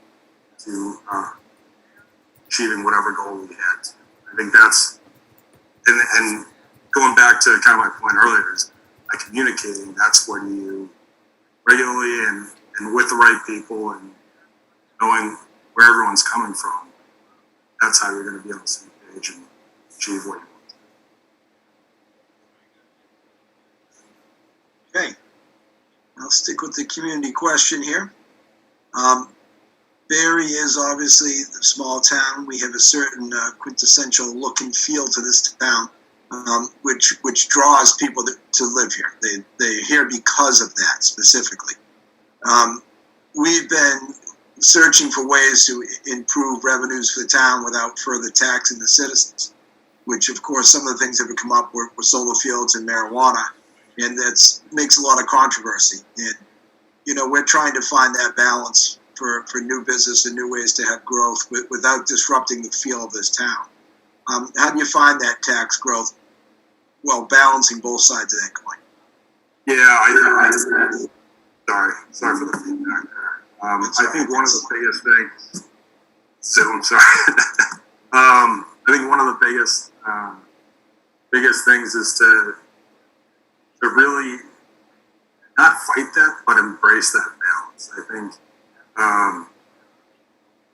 to achieving whatever goal we had. I think that's, and going back to kind of my point earlier, is by communicating, that's when you regularly and with the right people and knowing where everyone's coming from, that's how you're going to be on the same page and achieve what you want. Okay. I'll stick with the community question here. Barre is obviously a small town. We have a certain quintessential look and feel to this town, which draws people to live here. They're here because of that specifically. We've been searching for ways to improve revenues for the town without further taxing the citizens, which of course some of the things that have come up were solar fields and marijuana, and that makes a lot of controversy. And we're trying to find that balance for new business and new ways to have growth without disrupting the feel of this town. How do you find that tax growth while balancing both sides of that coin? Yeah, sorry for the feedback there. I think one of the biggest things, I'm sorry. I think one of the biggest things is to really not fight that, but embrace that balance. I think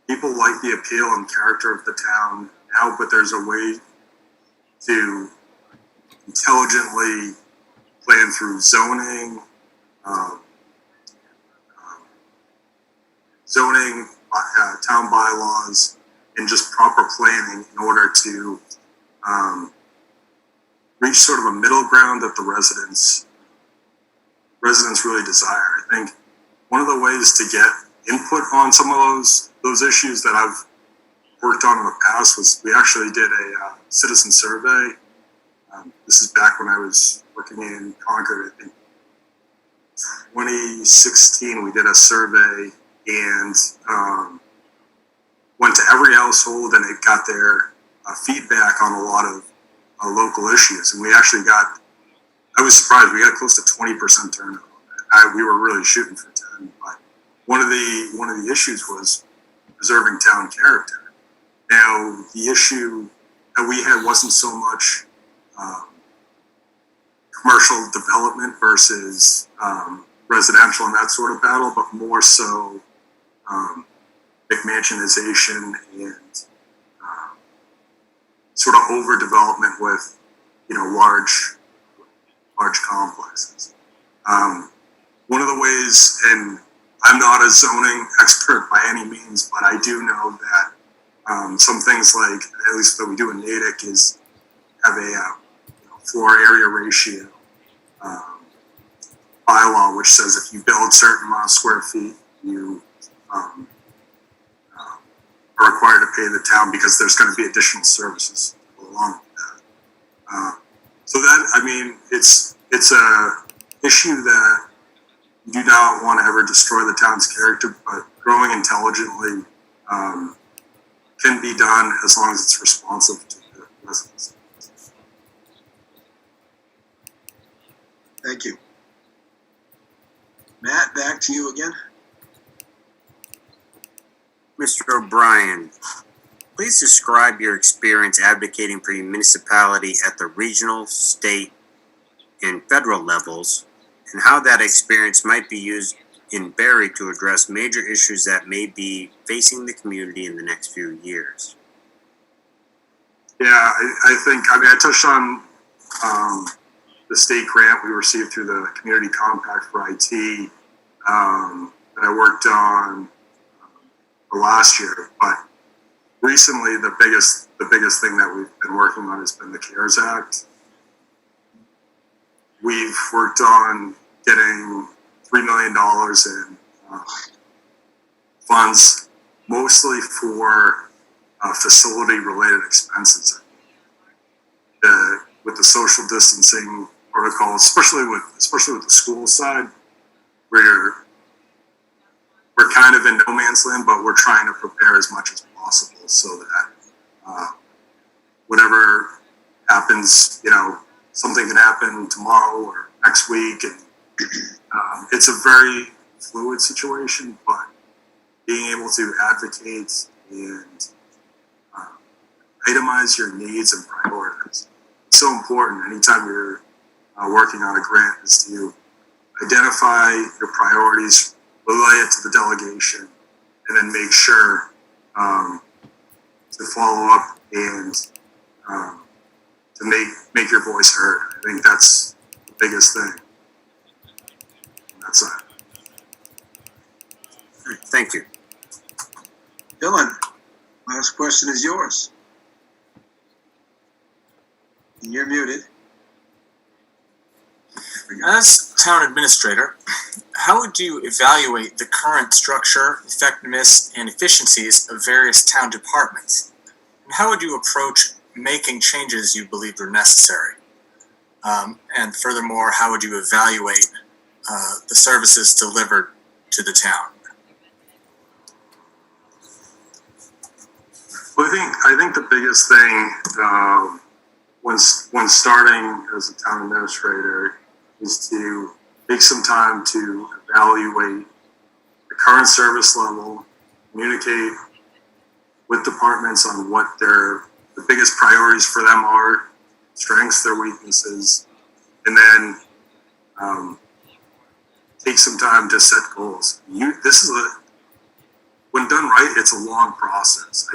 people like the appeal and character of the town now, but there's a way to intelligently plan through zoning, town bylaws, and just proper planning in order to reach sort of a middle ground that the residents really desire. I think one of the ways to get input on some of those issues that I've worked on in the past was we actually did a citizen survey. This is back when I was working in Concord. I think 2016 we did a survey and went to every household and it got their feedback on a lot of local issues. And we actually I was surprised, we got close to 20% turnout on that. We were really shooting for 10, but one of the issues was preserving town character. Now, the issue that we had wasn't so much commercial development versus residential and that sort of battle, but more so McMansionization and sort of overdevelopment with large complexes. One of the ways, and I'm not a zoning expert by any means, but I do know that some things like, at least that we do in Natick, is have a floor area ratio bylaw, which says if you build certain amount of square feet, you are required to pay the town because there's going to be additional services to go along with that. So that, I mean, it's a issue that you do not want to ever destroy the town's character, but growing intelligently can be done as long as it's responsive to the residents. Thank you. Matt, back to you again. Mr. O'Brien, please describe your experience advocating for your municipality at the regional, state, and federal levels, and how that experience might be used in Barre to address major issues that may be facing the community in the next few years. Yeah, I touched on the state grant we received through the Community Compact for IT that I worked on last year. But recently, the biggest thing that we've been working on has been the CARES Act. We've worked on getting $3 million in funds, mostly for facility-related expenses. With the social distancing protocols, especially with the school side, we're kind of in no man's land, but we're trying to prepare as much as possible so that whatever happens, something can happen tomorrow or next week, and it's a very fluid situation. But being able to advocate and itemize your needs and priorities. It's so important anytime you're working on a grant is to identify your priorities, relay it to the delegation, and then make sure to follow up and to make your voice heard. I think that's the biggest thing. That's it. Thank you. Dylan, last question is yours. You're muted. As town administrator, how would you evaluate the current structure, effectiveness, and efficiencies of various town departments? And how would you approach making changes you believe are necessary? And furthermore, how would you evaluate the services delivered to the town? Well, I think the biggest thing when starting as a town administrator is to take some time to evaluate the current service level, communicate with departments on what the biggest priorities for them are, strengths, their weaknesses, and then take some time to set goals. When done right, it's a long process.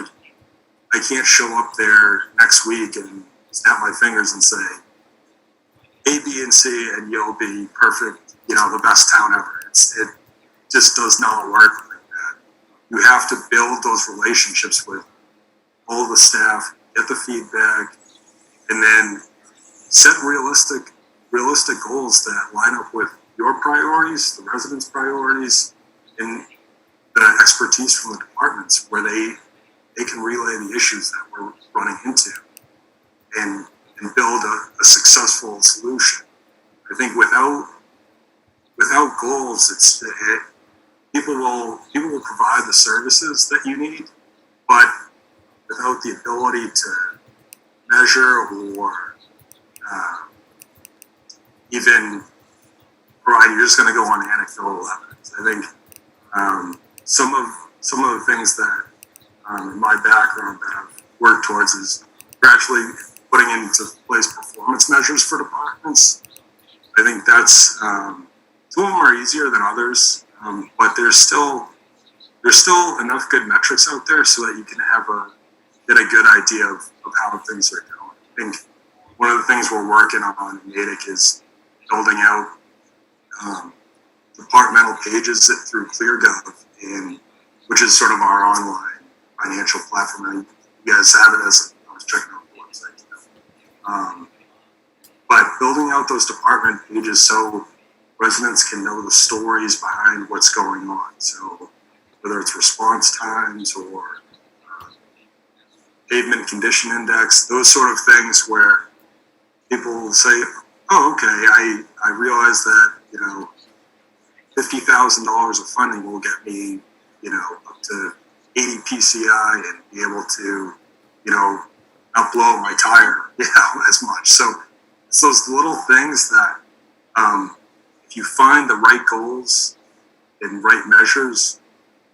I can't show up there next week and snap my fingers and say A, B, and C, and you'll be perfect, the best town ever. It just does not work like that. You have to build those relationships with all the staff, get the feedback, and then set realistic goals that line up with your priorities, the residents' priorities, and the expertise from the departments where they can relay the issues that we're running into and build a successful solution. I think without goals, people will provide the services that you need, but without the ability to measure or even provide, you're just going to go on anecdotal evidence. I think some of the things that in my background that I've worked towards is gradually putting into place performance measures for departments. I think that's some of them are easier than others, but there's still enough good metrics out there so that you can get a good idea of how things are going. I think one of the things we're working on in Natick is building out departmental pages through ClearGov, which is sort of our online financial platform. And you guys have it as I was checking out the website. But building out those department pages so residents can know the stories behind what's going on. So whether it's response times or pavement condition index, those sort of things where people will say, oh, okay, I realize that, $50,000 of funding will get me, up to 80 PCI and be able to, not blow my tire, as much. So it's those little things that if you find the right goals and right measures,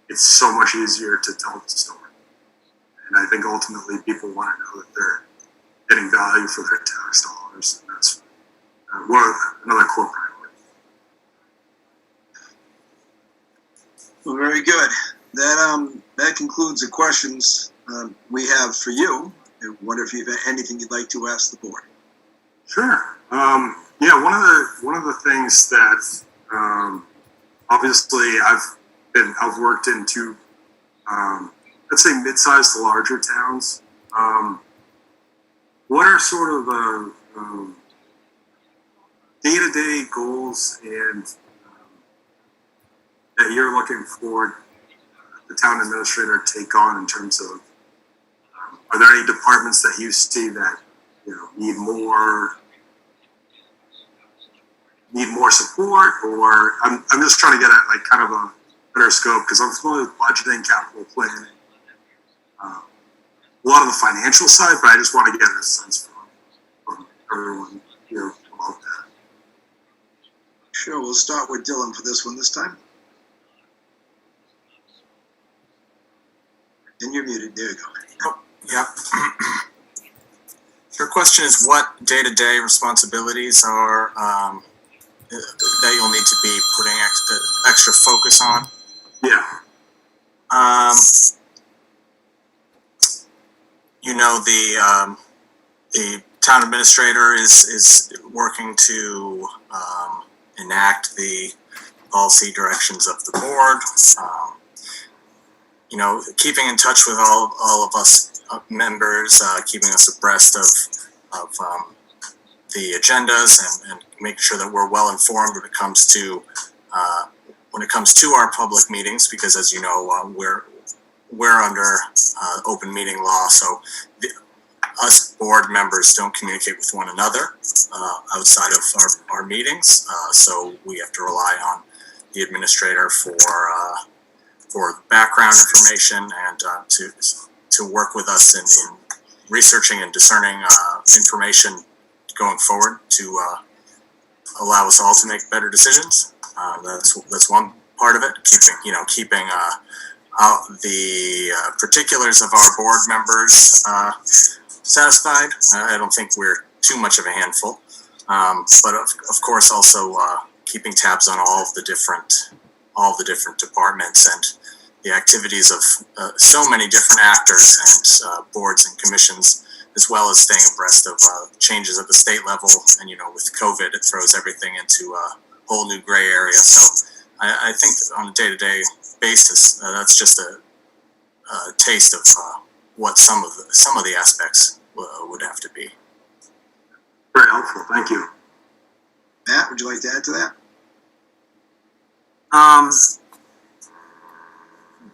it's so much easier to tell the story. And I think ultimately people want to know that they're getting value for their tax dollars. And that's another core priority. Well, very good. That concludes the questions we have for you. I wonder if you have anything you'd like to ask the board. Sure. Yeah, one of the things that obviously I've worked in two, let's say mid-sized to larger towns. What are sort of the day-to-day goals and that you're looking for the town administrator to take on in terms of are there any departments that you see that need more support, or I'm just trying to get at like kind of a better scope because I'm familiar with budgeting, capital planning, a lot of the financial side, but I just want to get a sense from everyone here about that. Sure, we'll start with Dylan for this one this time. And you're muted. There you go. Yep. Your question is what day-to-day responsibilities are that you'll need to be putting extra focus on? Yeah. The town administrator is working to enact the policy directions of the board. Keeping in touch with all of us members, keeping us abreast of the agendas and making sure that we're well informed when it comes to our public meetings, because as you know, we're under open meeting law, so us board members don't communicate with one another outside of our meetings, so we have to rely on the administrator for background information and to work with us in researching and discerning information going forward to allow us all to make better decisions. That's one part of it. Keeping the particulars of our board members satisfied. I don't think we're too much of a handful, but of course also keeping tabs on all the different departments and the activities of so many different actors and boards and commissions, as well as staying abreast of changes at the state level. And with COVID, it throws everything into a whole new gray area. So I think on a day-to-day basis, that's just a taste of what some of the aspects would have to be. Very helpful. Thank you. Matt, would you like to add to that?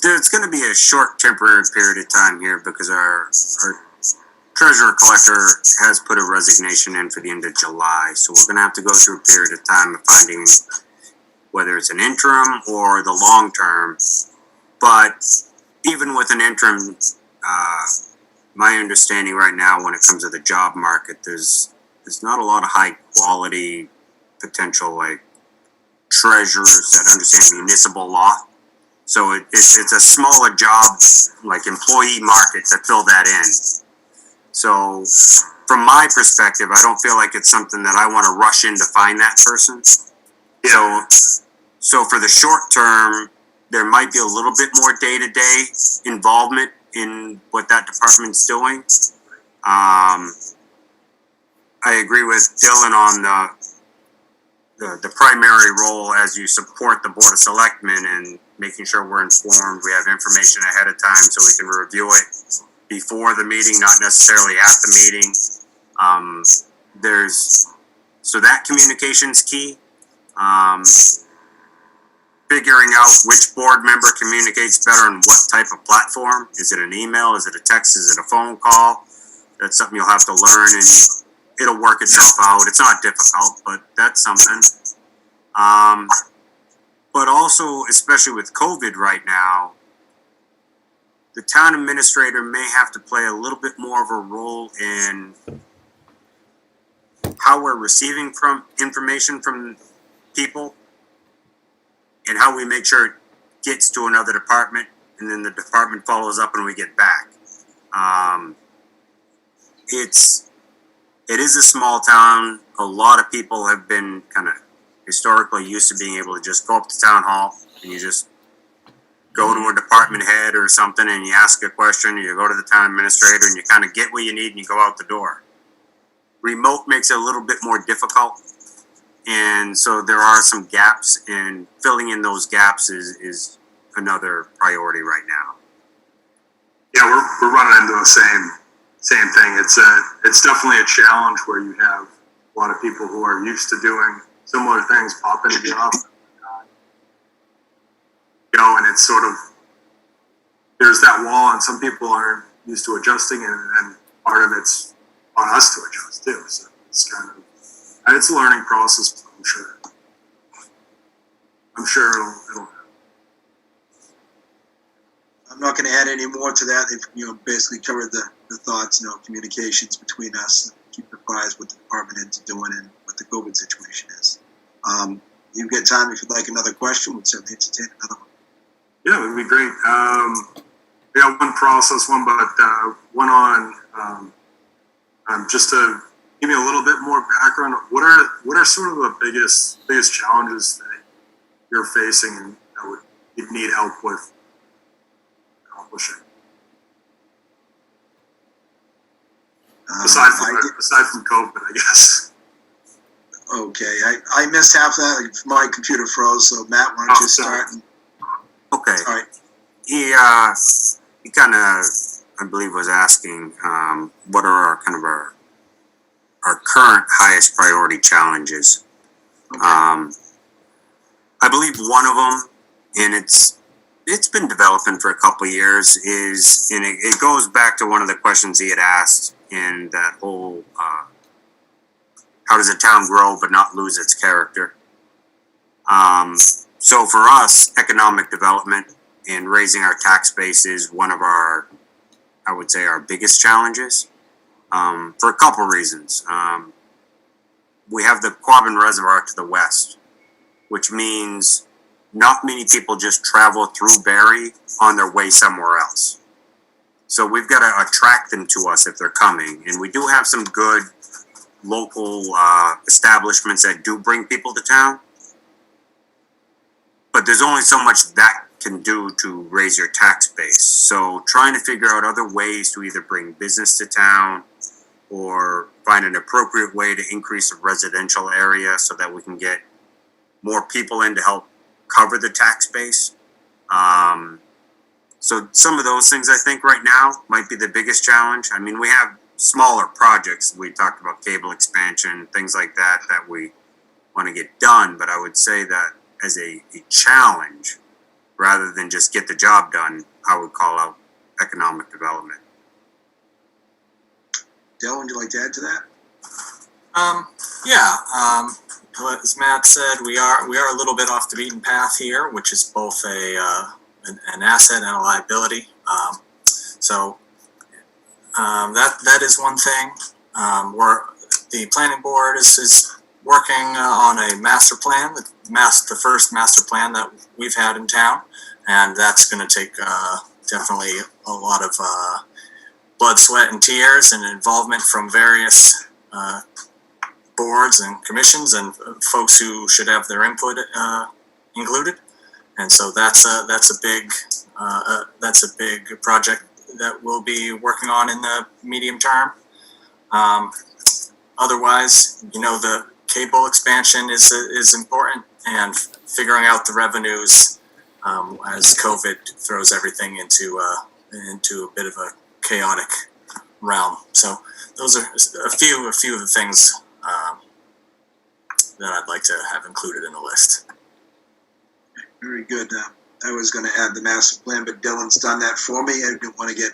There's going to be a short temporary period of time here because our treasurer collector has put a resignation in for the end of July. So we're going to have to go through a period of time of finding whether it's an interim or the long term. But even with an interim, my understanding right now when it comes to the job market, there's not a lot of high quality potential like treasurers that understand municipal law. So it's a smaller job, like employee market to fill that in. So from my perspective, I don't feel like it's something that I want to rush in to find that person. So for the short term, there might be a little bit more day-to-day involvement in what that department's doing. I agree with Dylan on the primary role as you support the Board of Selectmen and making sure we're informed, we have information ahead of time so we can review it before the meeting, not necessarily at the meeting. So that communication's key. Figuring out which board member communicates better on what type of platform. Is it an email? Is it a text? Is it a phone call? That's something you'll have to learn and it'll work itself out. It's not difficult, but that's something. But also, especially with COVID right now, the town administrator may have to play a little bit more of a role in how we're receiving from information from people and how we make sure it gets to another department and then the department follows up and we get back. It is a small town. A lot of people have been kind of historically used to being able to just go up to town hall and you just go to a department head or something and you ask a question, you go to the town administrator and you kind of get what you need and you go out the door. Remote makes it a little bit more difficult. And so there are some gaps, and filling in those gaps is another priority right now. Yeah, we're running into the same thing. It's definitely a challenge where you have a lot of people who are used to doing similar things pop into the office. And it's sort of, there's that wall, and some people aren't used to adjusting, and part of it's on us to adjust too. So it's kind of, and it's a learning process. I'm sure it'll. I'm not going to add any more to that. They've basically covered the thoughts, communications between us, keep apprised what the department heads are doing and what the COVID situation is. You've got time if you'd like another question. We'd certainly entertain another one. Yeah, it would be great. We got one process one, but one on just to give me a little bit more background. What are sort of the biggest challenges that you're facing and that you'd need help with accomplishing? Aside from COVID, I guess. Okay, I missed half that. My computer froze, so Matt, why don't you start? Okay. All right. He kind of, I believe, was asking what are our current highest priority challenges. Okay. I believe one of them, and it's been developing for a couple of years, is, and it goes back to one of the questions he had asked in that whole how does a town grow but not lose its character? So for us, economic development and raising our tax base is one of our, I would say, our biggest challenges, for a couple reasons. We have the Quabbin Reservoir to the west, which means not many people just travel through Barre on their way somewhere else. So we've got to attract them to us if they're coming. And we do have some good local establishments that do bring people to town. But there's only so much that can do to raise your tax base. So trying to figure out other ways to either bring business to town or find an appropriate way to increase the residential area so that we can get more people in to help cover the tax base. So some of those things I think right now might be the biggest challenge. I mean, we have smaller projects. We talked about cable expansion, things like that we want to get done. But I would say that as a challenge, rather than just get the job done, I would call out economic development. Dale, would you like to add to that? As Matt said, we are a little bit off the beaten path here, which is both an asset and a liability. That is one thing. The planning board is working on a master plan, the first master plan that we've had in town, and that's going to take definitely a lot of blood, sweat, and tears and involvement from various boards and commissions and folks who should have their input included. And so that's a big project that we'll be working on in the medium term. Otherwise, the cable expansion is important, and figuring out the revenues as COVID throws everything into a bit of a chaotic realm. So those are a few of the things that I'd like to have included in the list. Very good. I was going to add the master plan, but Dylan's done that for me. I didn't want to get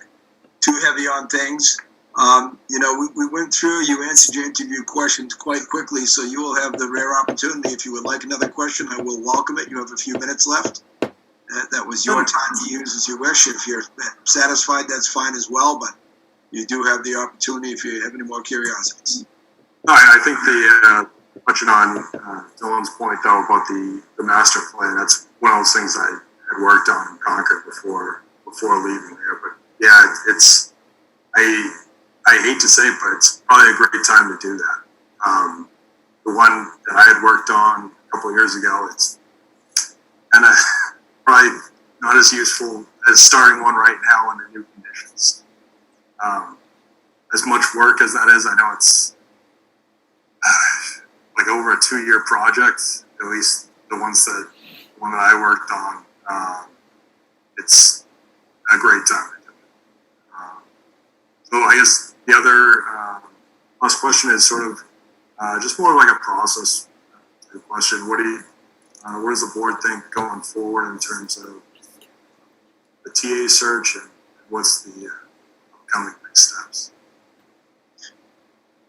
too heavy on things. We went through, you answered your interview questions quite quickly, so you will have the rare opportunity. If you would like another question, I will welcome it. You have a few minutes left. That was your time to use as you wish. If you're satisfied, that's fine as well, but you do have the opportunity if you have any more curiosities. No, I think touching on Dylan's point though about the master plan, that's one of those things I had worked on in Concord before leaving there. But yeah, it's I hate to say it, but it's probably a great time to do that. The one that I had worked on a couple of years ago, it's kind of probably not as useful as starting one right now under new conditions. As much work as that is, I know it's like over a 2-year project, at least the one that I worked on. It's a great time to do it. So I guess the other last question is sort of just more like a process question. What does the board think going forward in terms of the TA search, and what's the upcoming next steps?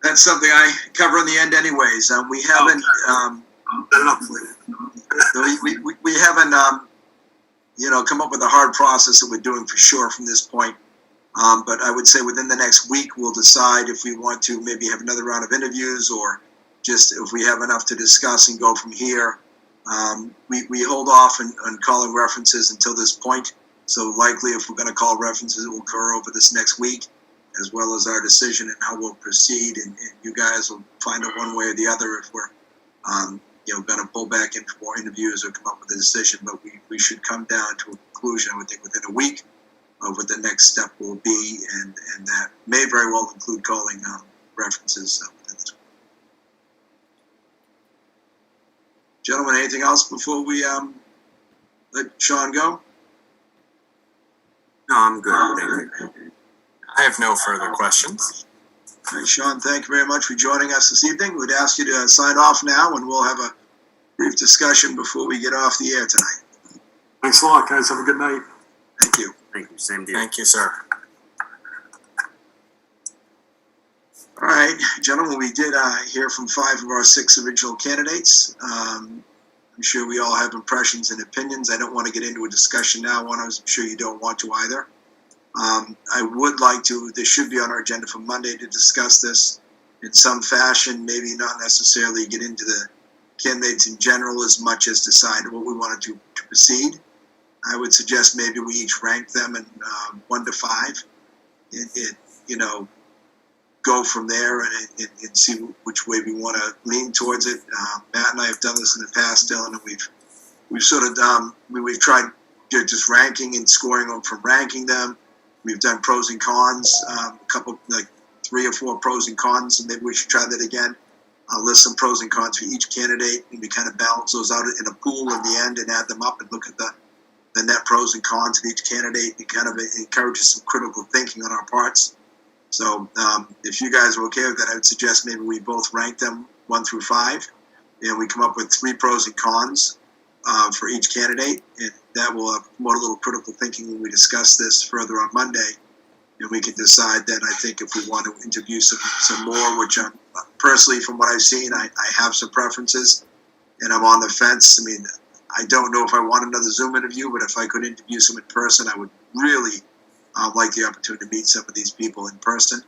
That's something I cover in the end anyways. We haven't, Set it up for you. we haven't, come up with a hard process that we're doing for sure from this point. But I would say within the next week, we'll decide if we want to maybe have another round of interviews, or just if we have enough to discuss and go from here. We hold off on calling references until this point. So likely if we're going to call references, it will occur over this next week, as well as our decision and how we'll proceed. And you guys will find out one way or the other if we're, going to pull back in for more interviews or come up with a decision. But we should come down to a conclusion, I would think, within a week of what the next step will be. And that may very well include calling references within this week. Gentlemen, anything else before we let Sean go? No, I'm good. Thank you. I have no further questions. All right, Sean, thank you very much for joining us this evening. We'd ask you to sign off now, and we'll have a brief discussion before we get off the air tonight. Thanks a lot, guys. Have a good night. Thank you. Thank you. Same deal. Thank you, sir. All right, gentlemen, we did hear from 5 of our 6 original candidates. I'm sure we all have impressions and opinions. I don't want to get into a discussion now. I'm sure you don't want to either. I would like to, this should be on our agenda for Monday, to discuss this in some fashion, maybe not necessarily get into the candidates in general as much as decide what we want to do to proceed. I would suggest maybe we each rank them in 1 to 5 and go from there and see which way we want to lean towards it. Matt and I have done this in the past, Dylan, and we've sort of we've tried just ranking and scoring them from ranking them. We've done pros and cons, a couple, like 3 or 4 pros and cons, and maybe we should try that again. I'll list some pros and cons for each candidate, and we kind of balance those out in a pool in the end and add them up and look at the net pros and cons of each candidate. It kind of encourages some critical thinking on our parts. So if you guys are okay with that, I would suggest maybe we both rank them 1 through 5, and we come up with 3 pros and cons for each candidate, and that will promote a little critical thinking when we discuss this further on Monday, and we can decide then, I think, if we want to interview some more, which personally, from what I've seen, I have some preferences, and I'm on the fence. I mean, I don't know if I want another Zoom interview, but if I could interview some in person, I would really like the opportunity to meet some of these people in person.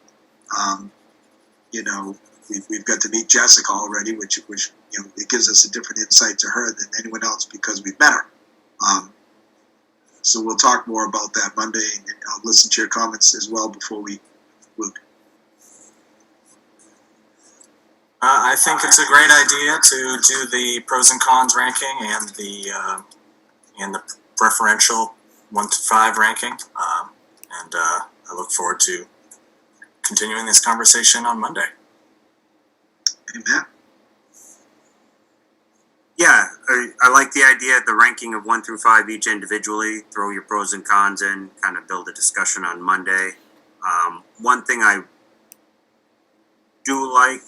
We've got to meet Jessica already, which it gives us a different insight to her than anyone else because we've met her. So we'll talk more about that Monday, and I'll listen to your comments as well before we conclude. I think it's a great idea to do the pros and cons ranking and the preferential 1 to 5 ranking. And I look forward to continuing this conversation on Monday. Amen. Yeah, I like the idea of the ranking of 1 through 5 each individually. Throw your pros and cons in, kind of build a discussion on Monday. One thing I do like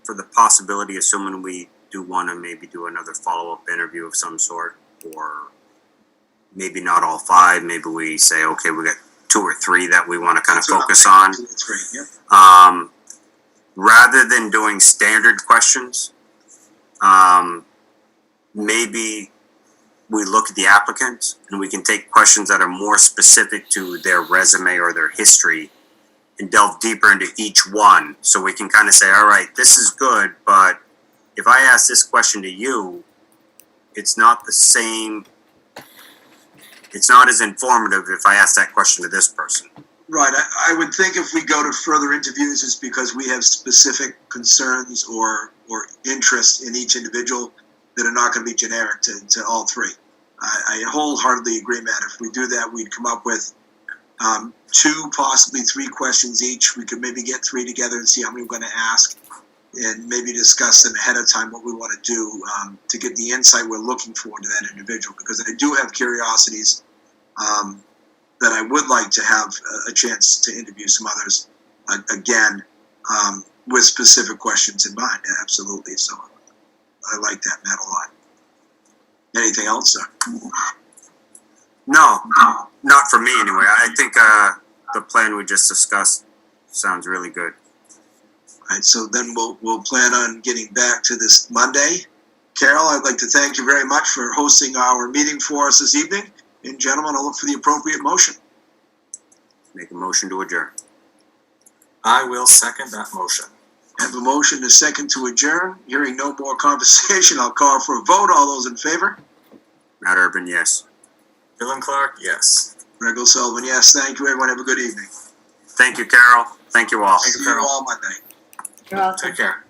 for the possibility, assuming we do want to maybe do another follow-up interview of some sort, or maybe not all 5, maybe we say, okay, we got 2 or 3 that we want to kind of focus on. 2 or 3, yep. Rather than doing standard questions, maybe we look at the applicants and we can take questions that are more specific to their resume or their history and delve deeper into each one, so we can kind of say, all right, this is good, but if I ask this question to you, it's not the same. It's not as informative if I ask that question to this person. Right, I would think if we go to further interviews, it's because we have specific concerns or interests in each individual that are not going to be generic to all three. I wholeheartedly agree, Matt. If we do that, we'd come up with 2, possibly 3 questions each. We could maybe get 3 together and see how many we're going to ask, and maybe discuss them ahead of time what we want to do to get the insight we're looking for into that individual. Because I do have curiosities that I would like to have a chance to interview some others again with specific questions in mind. Absolutely. So I like that, Matt, a lot. Anything else, sir? No, not for me anyway. I think the plan we just discussed sounds really good. All right, so then we'll plan on getting back to this Monday. Carol, I'd like to thank you very much for hosting our meeting for us this evening. And gentlemen, I'll look for the appropriate motion. Make a motion to adjourn. I will second that motion. I have a motion to second to adjourn. Hearing no more conversation, I'll call for a vote. All those in favor? Matt Urban, yes. Dylan Clark, yes. Greg O'Sullivan, yes. Thank you, everyone. Have a good evening. Thank you, Carol. Thank you all. See you all Monday. You're welcome. Take care.